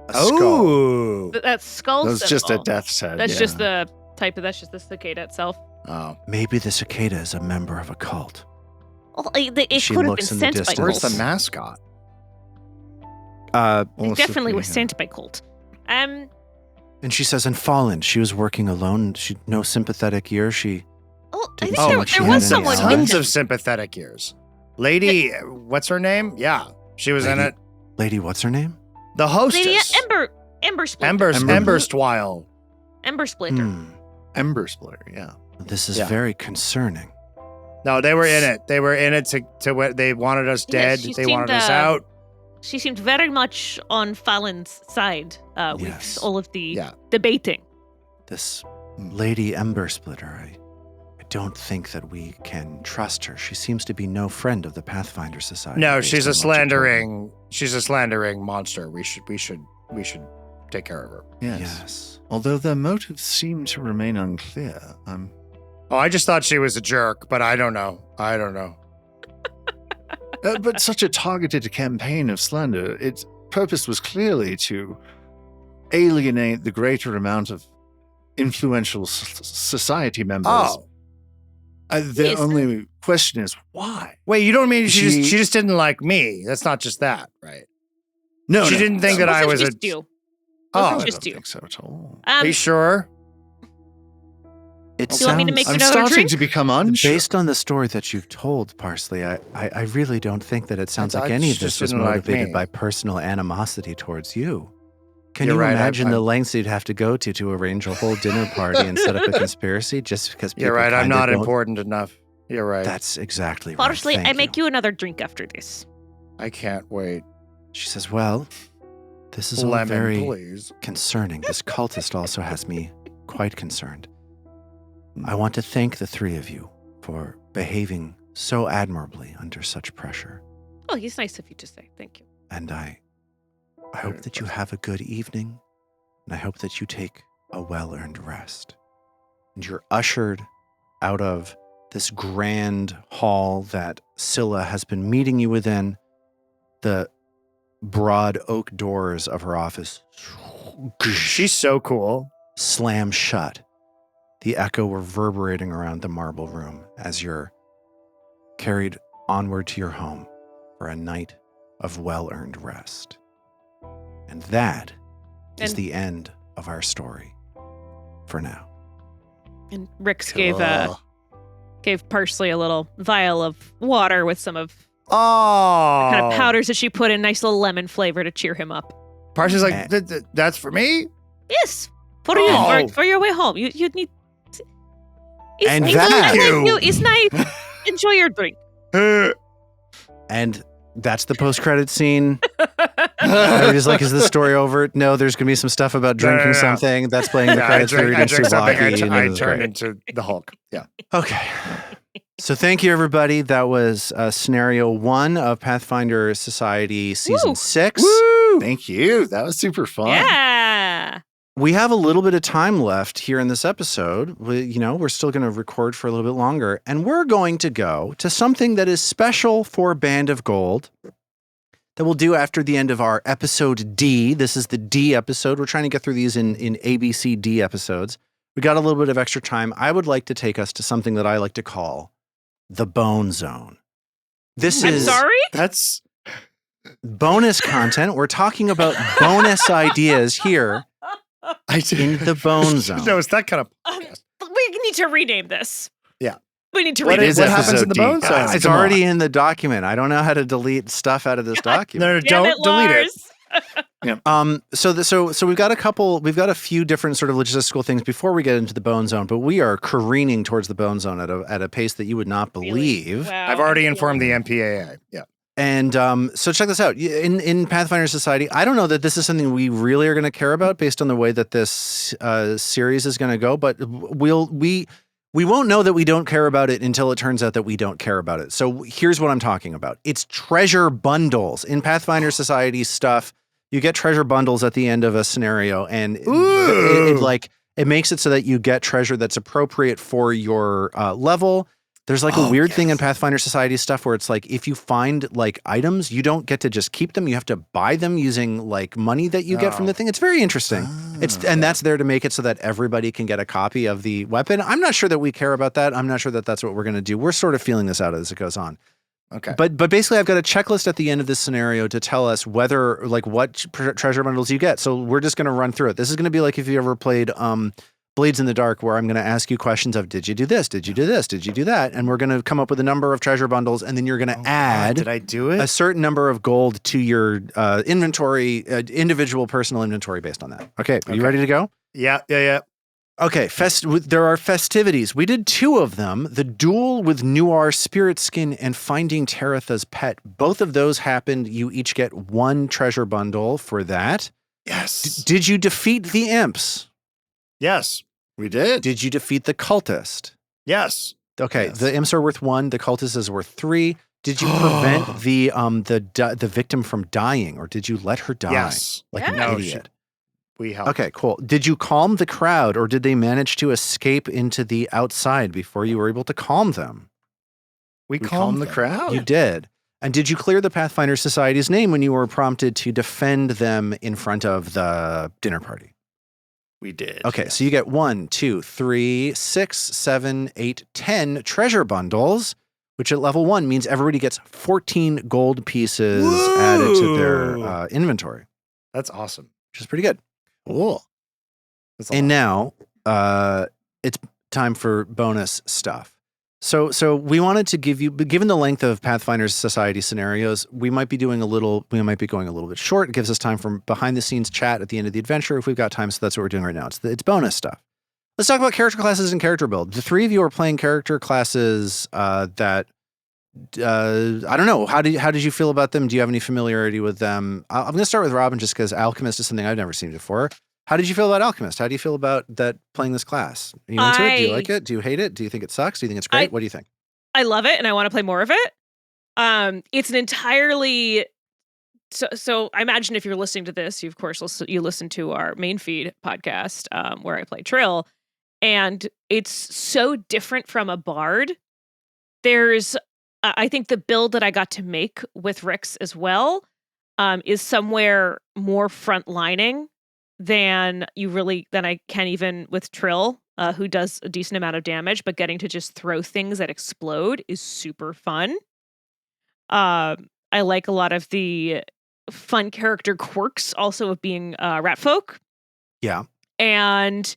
A skull. Oh. That skull That's symbol. just a death's head. That's yeah. just the type of. That's just the cicada itself. Oh. Maybe the cicada is a member of a cult. Well, it She could have been looks in the sent by distance. Where's Colt. the mascot? It definitely was sent by Colt. And she says, and Fallen, she was working alone. She no sympathetic ear. She Oh, I Didn't think seem like she there had was any someone allies. with Tons them. of sympathetic ears. Lady, what's her name? Yeah, she was in Lady- it. Lady, what's her name? The hostess. Lady Ember Splitter. Emberstwile. Ember Splitter. Ember Splitter, yeah. This is Yeah. very concerning. No, they were in it. They were in it to they wanted us dead. she They seemed, wanted us out. She seemed very much on Fallon's side with Yes. all of the Yeah. debating. This Lady Ember Splitter, I don't think that we can trust her. She seems to be no friend of the Pathfinder Society. No, based she's on a what you told me. slandering monster. We should take care of her. Yes. Although their motives seem to remain unclear. Oh, I just thought she was a jerk, but I don't know. But such a targeted campaign of slander, its purpose was clearly to alienate the greater amount of influential society members. Oh, The Yes. only question is why? wait, you don't mean she She- just didn't like me? That's not just that, right? No, She didn't think that I Wasn't was a. just you. Oh, Wasn't I just don't you. think so at all. Are you sure? It Do you want me to make I'm another starting drink? to become unsure. Based on the story that you've told, Parsley, I really don't think that it sounds thought like any she of this just was didn't like motivated me. by personal animosity towards you. Can You're you right, imagine I'm- the lengths you'd have to go to arrange a whole dinner party and set up a conspiracy just because people You're right. I'm kinda not don't- important enough. You're right. That's exactly right. Parsley, I Thank make you another drink after this. I can't wait. She says, well, this is all Lemon, very please. concerning. This cultist also has me quite concerned. I want to thank the three of you for behaving so admirably under such pressure. Oh, he's nice of you to say. Thank you. And I hope that you have a good evening, and I hope that you take a well-earned rest. And you're ushered out of this grand hall that Scylla has been meeting you within. The broad oak doors of her office She's so cool. slam shut, the echo reverberating around the marble room as you're carried onward to your home for a night of well-earned rest. And that is And- the end of our story for now. And Rix gave Parsley a little vial of water with some of Oh, kind of powders that she put in, nice little lemon flavor to cheer him up. Parsley's like, Eh. that's for me. Yes, for Oh. you, for your way home. You need. And it's that- nice, Thank you. It's nice. Enjoy your drink. And that's the post-credit scene. Everybody's like, is the story over? No, there's going to be some stuff about drinking No. something. That's playing in the Yeah, I credits. drink, They're I eating drink something. souvlaki, and I it was turn great. into the Hulk. Yeah. Okay. So thank you, everybody. That was scenario 1 of Pathfinder Society Season Woo. 6. Woo! Thank you. That was super fun. Yeah. We have a little bit of time left here in this episode. We're still going to record for a little bit longer, and we're going to go to something that is special for Band of Gold that we'll do after the end of our episode D. This is the D episode. We're trying to get through these in ABCD episodes. We got a little bit of extra time. I would like to take us to something that I like to call the Bone Zone. This I'm is sorry. That's bonus content. We're talking about bonus ideas here in the Bone Zone. No, it's that kind of. We need to rename this. Yeah. We need to What rename is this. happens in the episode bone D, zone? guys. It's Come on. already in the document. I don't know how to delete stuff out of this document. No, Damn don't delete it. Lars. So we've got a few different sort of logistical things before we get into the Bone Zone, but we are careening towards the Bone Zone at a pace that you would not believe. Wow, I've already I feel- informed the MPAA. Yeah. And so check this out. In Pathfinder Society, I don't know that this is something we really are going to care about based on the way that this series is going to go, but we won't know that we don't care about it until it turns out that we don't care about it. So here's what I'm talking about. It's treasure bundles. In Pathfinder Society stuff, you get treasure bundles at the end of a scenario, and it makes it so that you get treasure that's appropriate for your level. There's like a weird thing in Pathfinder Society stuff where it's like if you find like items, you don't get to just keep them. You have to buy them using like money that you get from the thing. It's very interesting. That's there to make it so that everybody can get a copy of the weapon. I'm not sure that we care about that. I'm not sure that that's what we're going to do. We're sort of feeling this out as it goes on. Okay. But basically, I've got a checklist at the end of this scenario to tell us whether, like, what treasure bundles you get. So we're just going to run through it. This is going to be like if you ever played Blades in the Dark, where I'm going to ask you questions of, did you do this? Did you do this? Did you do that? And we're going to come up with a number of treasure bundles, and then you're going to add Did I do it? a certain number of gold to your inventory, individual personal inventory based on that. Okay, are you ready to go? Yeah. Okay, there are festivities. We did 2 of them. The duel with Noir Spirit Skin and finding Taratha's pet. Both of those happened. You each get 1 treasure bundle for that. Yes. Did you defeat the imps? Yes. We did. Did you defeat the cultist? Yes. Okay, Yes. the imps are worth 1. The cultist is worth 3. Did you prevent the victim from dying, or did you let her die? Yes. Like Yeah. an No, idiot. We helped. Okay, cool. Did you calm the crowd, or did they manage to escape into the outside before you were able to calm them? We We calmed the them. crowd. You did. And did you clear the Pathfinder Society's name when you were prompted to defend them in front of the dinner party? We did. Okay, yes. so you get 1, 2, 3, 6, 7, 8, 10 treasure bundles, which at level 1 means everybody gets 14 gold pieces added to their inventory, That's awesome. which is pretty good. Cool. That's a And lot. now it's time for bonus stuff. So we wanted to give you, given the length of Pathfinder's Society scenarios, we might be going a little bit short. It gives us time for behind the scenes chat at the end of the adventure if we've got time. So that's what we're doing right now. It's bonus stuff. Let's talk about character classes and character build. The 3 of you are playing character classes that I don't know. How did you feel about them? Do you have any familiarity with them? I'm going to start with Robin just because Alchemist is something I've never seen before. How did you feel about Alchemist? How do you feel about that playing this class? Are you into it? Do you like it? Do you hate it? Do you think it sucks? Do you think it's great? What do you think? I love it and I want to play more of it. It's an entirely so I imagine if you're listening to this, you of course you listen to our main feed podcast where I play Trill, and it's so different from a bard. There's I think the build that I got to make with Rix as well is somewhere more frontlining than I can even with Trill, who does a decent amount of damage, but getting to just throw things that explode is super fun. I like a lot of the fun character quirks also of being rat folk. Yeah. And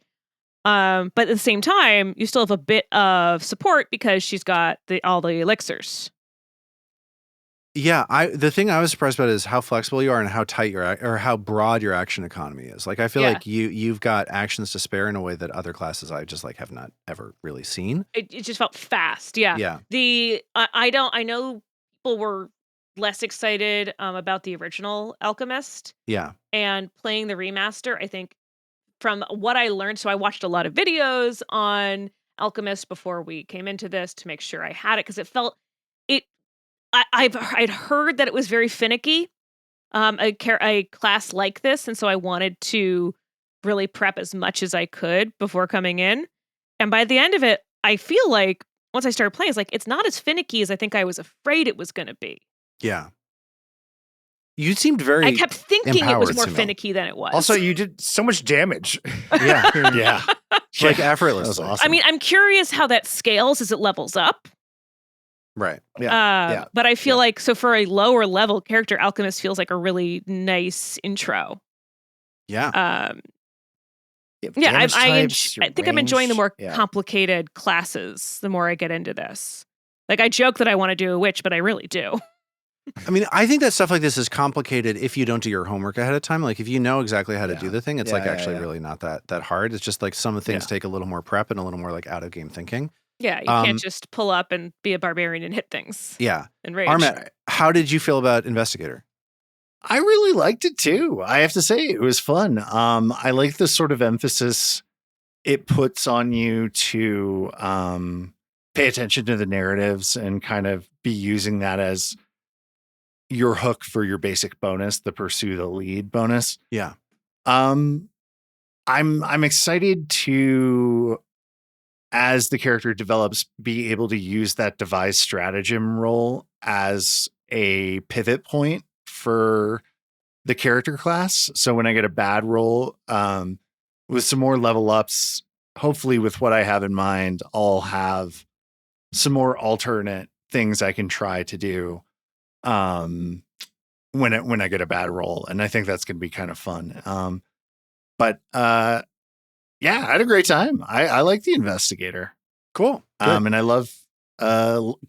but at the same time, you still have a bit of support because she's got all the elixirs. Yeah, the thing I was surprised about is how flexible you are and how tight or how broad your action economy is. Like I feel like you've got actions to spare in a way that other classes I just have not ever really seen. It just felt fast. Yeah. Yeah. I know people were less excited about the original Alchemist. Yeah. And playing the remaster, I think from what I learned, so I watched a lot of videos on Alchemist before we came into this to make sure I had it, because I'd heard that it was very finicky, a class like this, and so I wanted to really prep as much as I could before coming in. And by the end of it, I feel like once I started playing, it's not as finicky as I think I was afraid it was going to be. Yeah. You seemed very. I kept thinking it was empowered, more Simone. finicky than it was. Also, you did so much damage. Yeah. Yeah. Like That effortlessly. was awesome. I mean, I'm curious how that scales as it levels up. Right. Yeah. But I feel like, so for a lower level character, Alchemist feels like a really nice intro. Yeah. Yeah, I types, think I'm enjoying the more yeah. complicated classes the more I get into this. Like, I joke that I want to do a witch, but I really do. I mean, I think that stuff like this is complicated if you don't do your homework ahead of time. Like if you know exactly how to do the thing, it's actually really not that hard. It's just like some of the things take a little more prep and a little more like out of game thinking. Yeah, you can't just pull up and be a barbarian and hit things. Yeah. And rage. Armet, how did you feel about Investigator? I really liked it too. I have to say it was fun. I like the sort of emphasis it puts on you to pay attention to the narratives and kind of be using that as your hook for your basic bonus, the pursue the lead bonus. Yeah. I'm excited to, as the character develops, be able to use that devise stratagem role as a pivot point for the character class. So when I get a bad roll, with some more level ups, hopefully with what I have in mind, I'll have some more alternate things I can try to do when I get a bad roll, and I think that's going to be kind of fun. But yeah, I had a great time. I like the investigator. Cool. And I love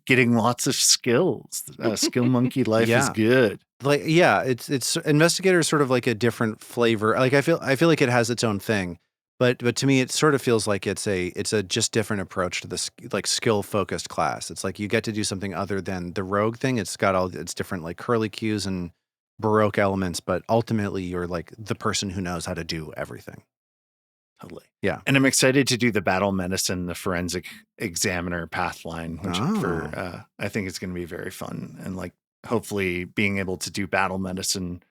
getting lots of skills. Skill monkey life is good. Like, yeah, it's investigator is sort of like a different flavor. Like I feel like it has its own thing, but to me, it sort of feels like it's a just different approach to this like skill focused class. It's like you get to do something other than the rogue thing. It's got all its different like curly cues and Baroque elements, but ultimately you're like the person who knows how to do everything. Totally. Yeah. And I'm excited to do the battle medicine, the forensic examiner pathline, which I think it's going to be very fun. And like, hopefully being able to do battle medicine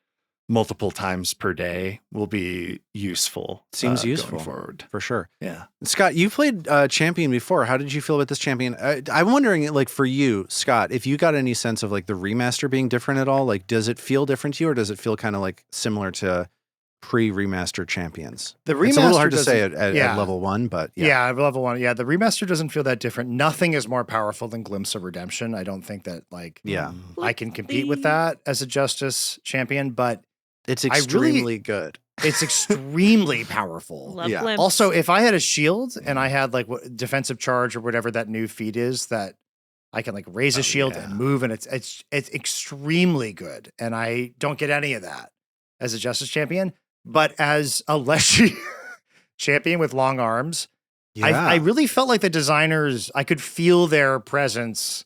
multiple times per day will be useful. Seems useful going forward. For sure. Yeah. Scott, you played champion before. How did you feel about this champion? I'm wondering, like for you, Scott, if you got any sense of like the remaster being different at all, like does it feel different to you or does it feel kind of like similar to pre-remaster champions? The remaster it's a little hard to say at yeah. level 1, but yeah, level 1. Yeah, the remaster doesn't feel that different. Nothing is more powerful than Glimpse of Redemption. I don't think that like I can compete with that as a Justice champion, but it's extremely good. It's extremely powerful. Love Glimpse. Also, if I had a shield and I had like defensive charge or whatever that new feat is that I can like raise a shield and move, and it's extremely good. And I don't get any of that as a Justice champion. But as a Leshy champion with long arms, I really felt like the designers, I could feel their presence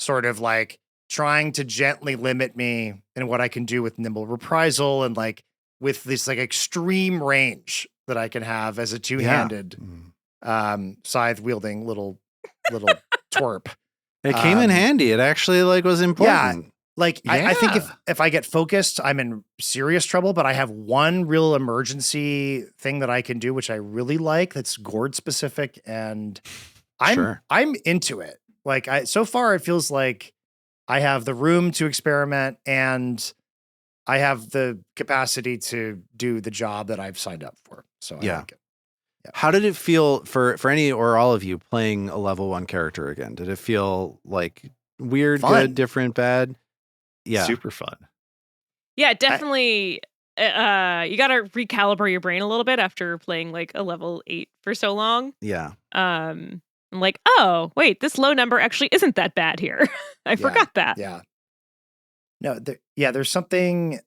sort of like trying to gently limit me in what I can do with nimble reprisal and like with this like extreme range that I can have as a two-handed scythe wielding little twerp. It came in handy. It actually like was important. Yeah. Like, I think if I get focused, I'm in serious trouble, but I have one real emergency thing that I can do, which I really like, that's gourd specific, and I'm into it. Like, so far it feels like I have the room to experiment and I have the capacity to do the job that I've signed up for. So I like it. Yeah. How did it feel for any or all of you playing a level 1 character again? Did it feel like weird, good, different, bad? Yeah. Super fun. Yeah, definitely. You got to recalibrate your brain a little bit after playing like a level 8 for so long. Yeah. I'm like, oh, wait, this low number actually isn't that bad here. I forgot that. Yeah. No, there's something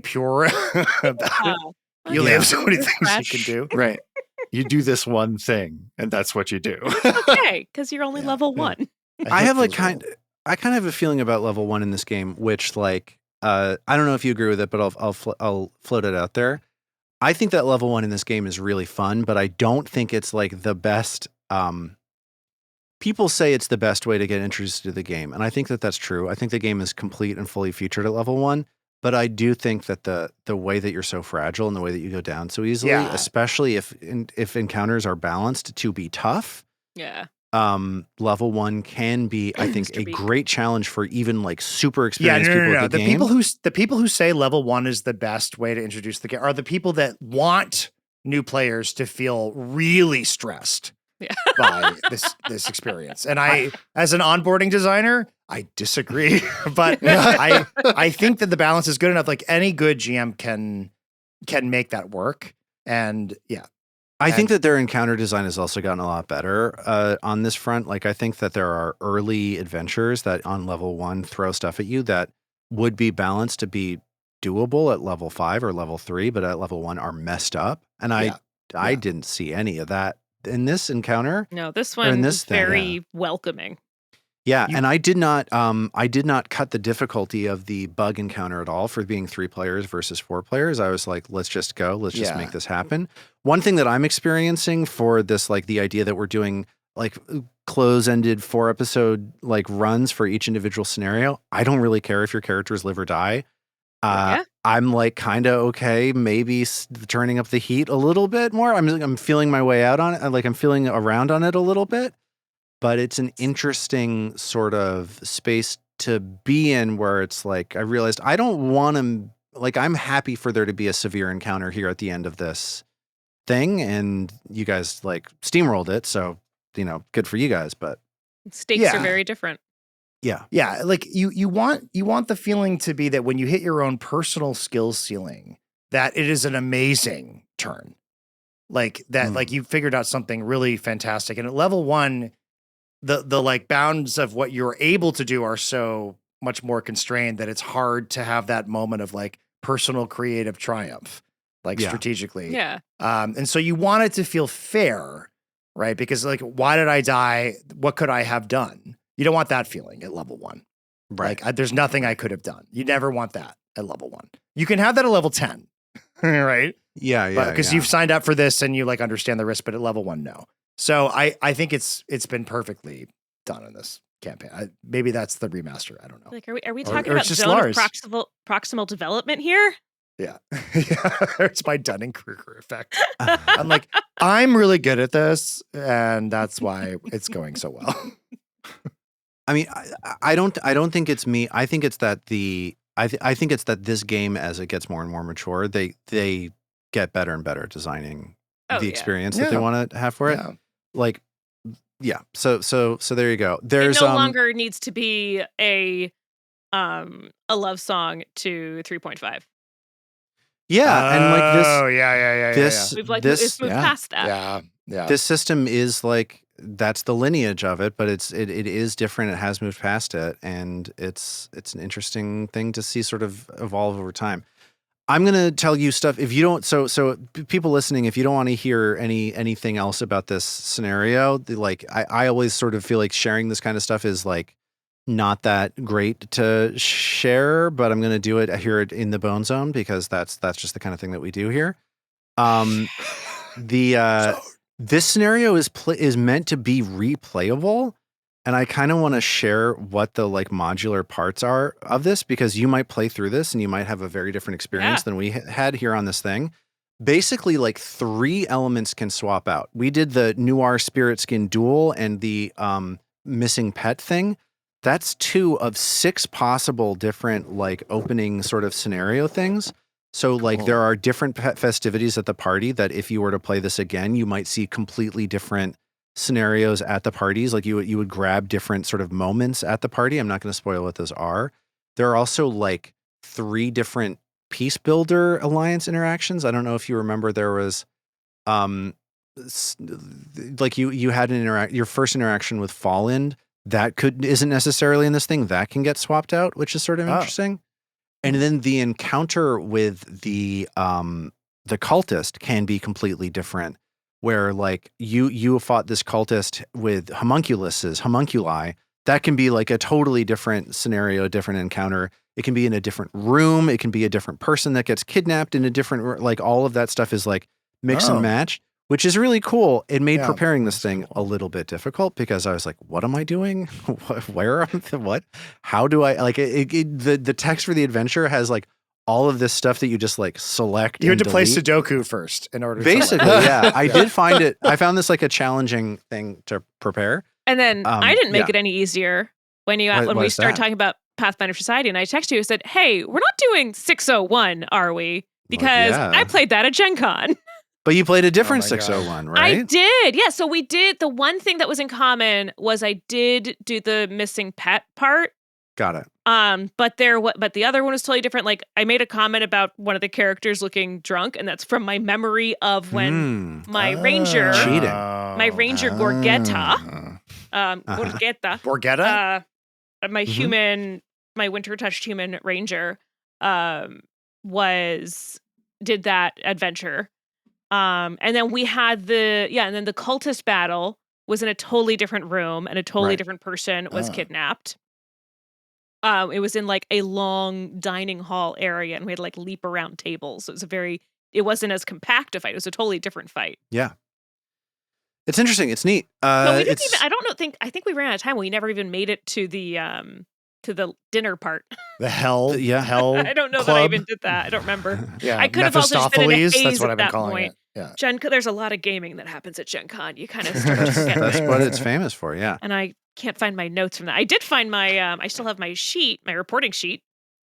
pure about it. You only have so many things you can do. Right. You do this one thing, and that's what you do. Okay, because you're only level 1. I have I kind of have a feeling about level 1 in this game, which like, I don't know if you agree with it, but I'll float it out there. I think that level 1 in this game is really fun, but I don't think it's like the best. People say it's the best way to get introduced to the game. And I think that that's true. I think the game is complete and fully featured at level 1, but I do think that the way that you're so fragile and the way that you go down so easily, especially if encounters are balanced to be tough. Yeah. Level 1 can be, I think, a great challenge for even like super experienced people at the game. The people who say level 1 is the best way to introduce the game are the people that want new players to feel really stressed by this experience. And I, as an onboarding designer, I disagree. But I think that the balance is good enough. Like any good GM can make that work. And I think that their encounter design has also gotten a lot better on this front. Like, I think that there are early adventures that on level 1 throw stuff at you that would be balanced to be doable at level 5 or level 3, but at level 1 are messed up. And I didn't see any of that in this encounter. No, this one was very welcoming. Yeah, and I did not cut the difficulty of the bug encounter at all for being 3 players versus 4 players. I was like, let's just go. Let's just make this happen. One thing that I'm experiencing for this, like the idea that we're doing like close-ended 4-episode like runs for each individual scenario. I don't really care if your characters live or die. I'm like kind of okay, maybe turning up the heat a little bit more. I'm feeling my way out on it. Like I'm feeling around on it a little bit. But it's an interesting sort of space to be in where it's like, I realized I don't want to, like, I'm happy for there to be a severe encounter here at the end of this thing. And you guys like steamrolled it. So, good for you guys, but stakes are very different. Yeah, like you want the feeling to be that when you hit your own personal skills ceiling, that it is an amazing turn. Like that, like you figured out something really fantastic. And at level 1, the like bounds of what you're able to do are so much more constrained that it's hard to have that moment of like personal creative triumph, like strategically. Yeah. And so you want it to feel fair, right? Because like, why did I die? What could I have done? You don't want that feeling at level 1. Right. Like, there's nothing I could have done. You never want that at level 1. You can have that at level 10, right? Yeah. Because you've signed up for this and you like understand the risk, but at level 1, no. So I think it's been perfectly done in this campaign. Maybe that's the remaster. I don't know. Like, are we talking or about it's just zone Lars. of proximal development here? Yeah. It's my Dunning-Kruger effect. I'm like, I'm really good at this, and that's why it's going so well. I mean, I don't think it's me. I think it's that I think it's that this game, as it gets more and more mature, they get better and better at designing the experience that they want to have for it. Yeah. Like, yeah. So there you go. There's it no longer needs to be a love song to 3.5. Yeah, and like this. Oh, yeah. We've like it's moved past that. Yeah. This system is like, that's the lineage of it, but it is different. It has moved past it, and it's an interesting thing to see sort of evolve over time. I'm gonna tell you stuff if you don't. So people listening, if you don't want to hear anything else about this scenario, like I always sort of feel like sharing this kind of stuff is like not that great to share, but I'm gonna do it here in the Bone Zone because that's just the kind of thing that we do here. This scenario is meant to be replayable, and I kind of want to share what the like modular parts are of this, because you might play through this and you might have a very different experience than we had here on this thing. Basically, like 3 elements can swap out. We did the Noir Spirit Skin duel and the missing pet thing. That's 2 of 6 possible different like opening sort of scenario things. So like there are different festivities at the party that if you were to play this again, you might see completely different scenarios at the parties. Like you would grab different sort of moments at the party. I'm not going to spoil what those are. There are also like 3 different Peace Builder Alliance interactions. I don't know if you remember, there was like you had your first interaction with Fallen that isn't necessarily in this thing, that can get swapped out, which is sort of interesting. And then the encounter with the cultist can be completely different, where like you fought this cultist with homunculi. That can be like a totally different scenario, a different encounter. It can be in a different room. It can be a different person that gets kidnapped in a different, like all of that stuff is like mix and match, which is really cool. It made preparing this thing a little bit difficult because I was like, what am I doing? Where am I? What? How do I like the text for the adventure has like all of this stuff that you just like select. You had to play delete. Sudoku first in order Basically, yeah. I did find it. I found this like a challenging thing to prepare. And then I didn't make it any easier when we started talking about Pathfinder Society, and I texted you and said, hey, we're not doing 601, are we? Because I played that at Gen Con. But you played a different 601, right? I did. Yeah. So we did. The one thing that was in common was I did do the missing pet part. Got it. But the other one was totally different. Like I made a comment about one of the characters looking drunk, and that's from my memory of when my ranger cheating. My ranger Gorgetta. Gorgetta? My human, my winter touched human ranger did that adventure. And then we had and then the cultist battle was in a totally different room, and a totally different person was kidnapped. It was in like a long dining hall area, and we had to like leap around tables. So it wasn't as compact a fight. It was a totally different fight. Yeah. It's interesting. It's neat. But we didn't I think we ran out of time. We never even made it to the dinner part. The hell. I don't know that I even did that. I don't remember. Yeah. I could have also just been in a haze that's what I've been at that calling point. it. Yeah. There's a lot of gaming that happens at Gen Con. You kind of start to forget That's things. what it's famous for, yeah. And I can't find my notes from that. I did find my I still have my sheet, my reporting sheet.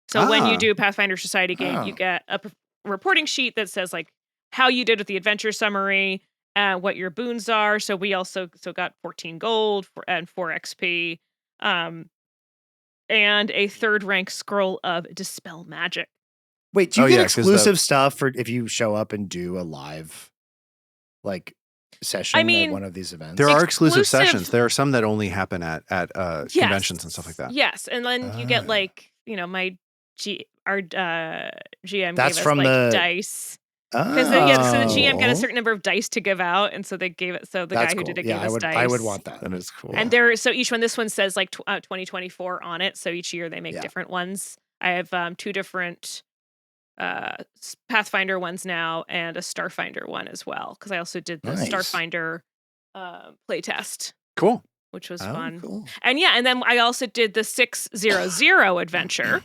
So when you do a Pathfinder Society game, you get a reporting sheet that says like how you did with the adventure summary, what your boons are. So we also got 14 gold and 4 XP. and a 3rd rank scroll of Dispel Magic. Wait, do you get 'cause the- exclusive stuff for if you show up and do a live like session mean, at one of these events? There are exclusive Exclusive- sessions. There are some that only happen at Yes. conventions and stuff like that. Yes, and then you get Ah. like, my our GM That's gave us from like the- dice. Oh, Because so the GM got a certain number of dice to give out, and so they gave it. So the That's guy who cool. did it Yeah, gave us dice. I would want that. That is cool. And so each one, this one says like 2024 on it. So each year they make Yeah. different ones. I have 2 different Pathfinder ones now and a Starfinder one as well. Because I also did the Nice. Starfinder playtest, Cool. which was Oh, fun. cool. And and then I also did the 600 adventure.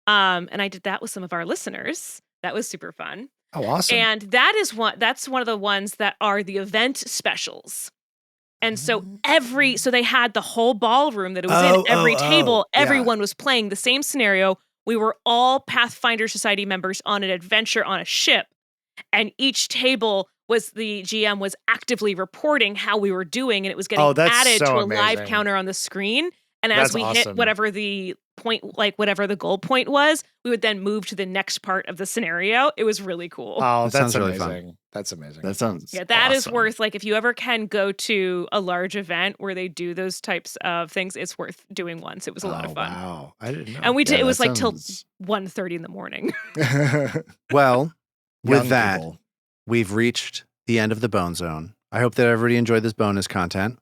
And I did that with some of our listeners. That was super fun. Oh, awesome. And that's one of the ones that are the event specials. And so so they had the whole ballroom that it was in, every table, yeah. everyone was playing the same scenario. We were all Pathfinder Society members on an adventure on a ship. And each table the GM was actively reporting how we were doing, and it was getting that's added so to a live amazing. counter on the screen. And as That's we hit awesome. whatever the point, like whatever the goal point was, we would then move to the next part of the scenario. It was really cool. Oh, That that's sounds really fun. amazing. That's amazing. That sounds Yeah, that is awesome. worth, like, if you ever can go to a large event where they do those types of things, it's worth doing once. It was a lot of fun. Wow, I didn't know. And we did, Yeah, it was that like till sounds- 1:30 in the morning. Well, with Young that, people. we've reached the end of the Bone Zone. I hope that everybody enjoyed this bonus content.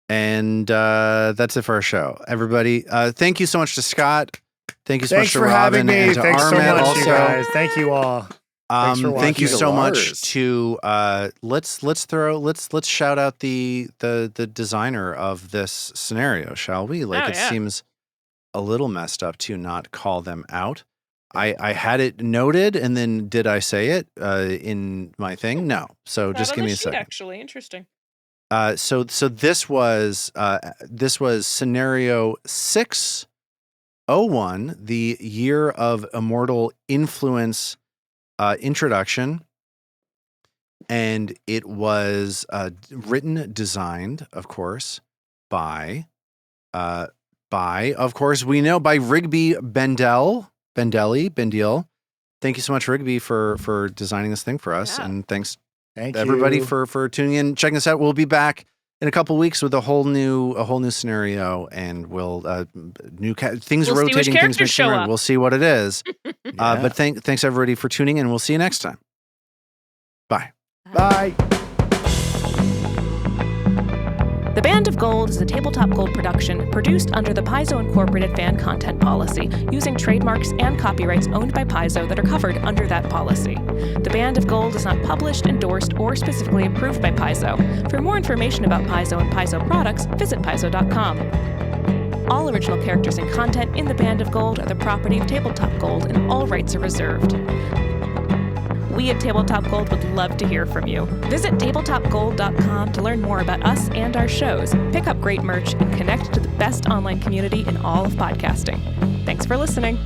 And that's it for our show. Everybody, thank you so much to Scott. Thank you so Thanks much to for having Robin me. and to Thanks so Armin much, also. you guys. Thank you all. Thanks for Thank you watching. so much Lars. to let's shout out the designer of this scenario, shall we? Like, Oh, it yeah. seems a little messed up to not call them out. I had it noted, and then did I say it in my thing? No. So just give me a second. Actually, interesting. So this was scenario 601, the Year of Immortal Influence introduction, and it was designed, of course, by Rigby Bendelli. Thank you so much, Rigby, for designing this thing for us, Yeah. and thanks Thank everybody you. for tuning in, checking us out. We'll be back in a couple weeks with a whole new scenario, and we'll things We'll see which rotating, things characters mixing show around. up. We'll see what it is. Yeah. But thanks everybody for tuning in. We'll see you next time. Bye. Bye. The Band of Gold is a Tabletop Gold production produced under the Paizo Incorporated fan content policy, using trademarks and copyrights owned by Paizo that are covered under that policy. The Band of Gold is not published, endorsed, or specifically approved by Paizo. For more information about Paizo and Paizo products, visit paizo.com. All original characters and content in The Band of Gold are the property of Tabletop Gold, and all rights are reserved. We at Tabletop Gold would love to hear from you. Visit tabletopgold.com to learn more about us and our shows, pick up great merch, and connect to the best online community in all of podcasting. Thanks for listening.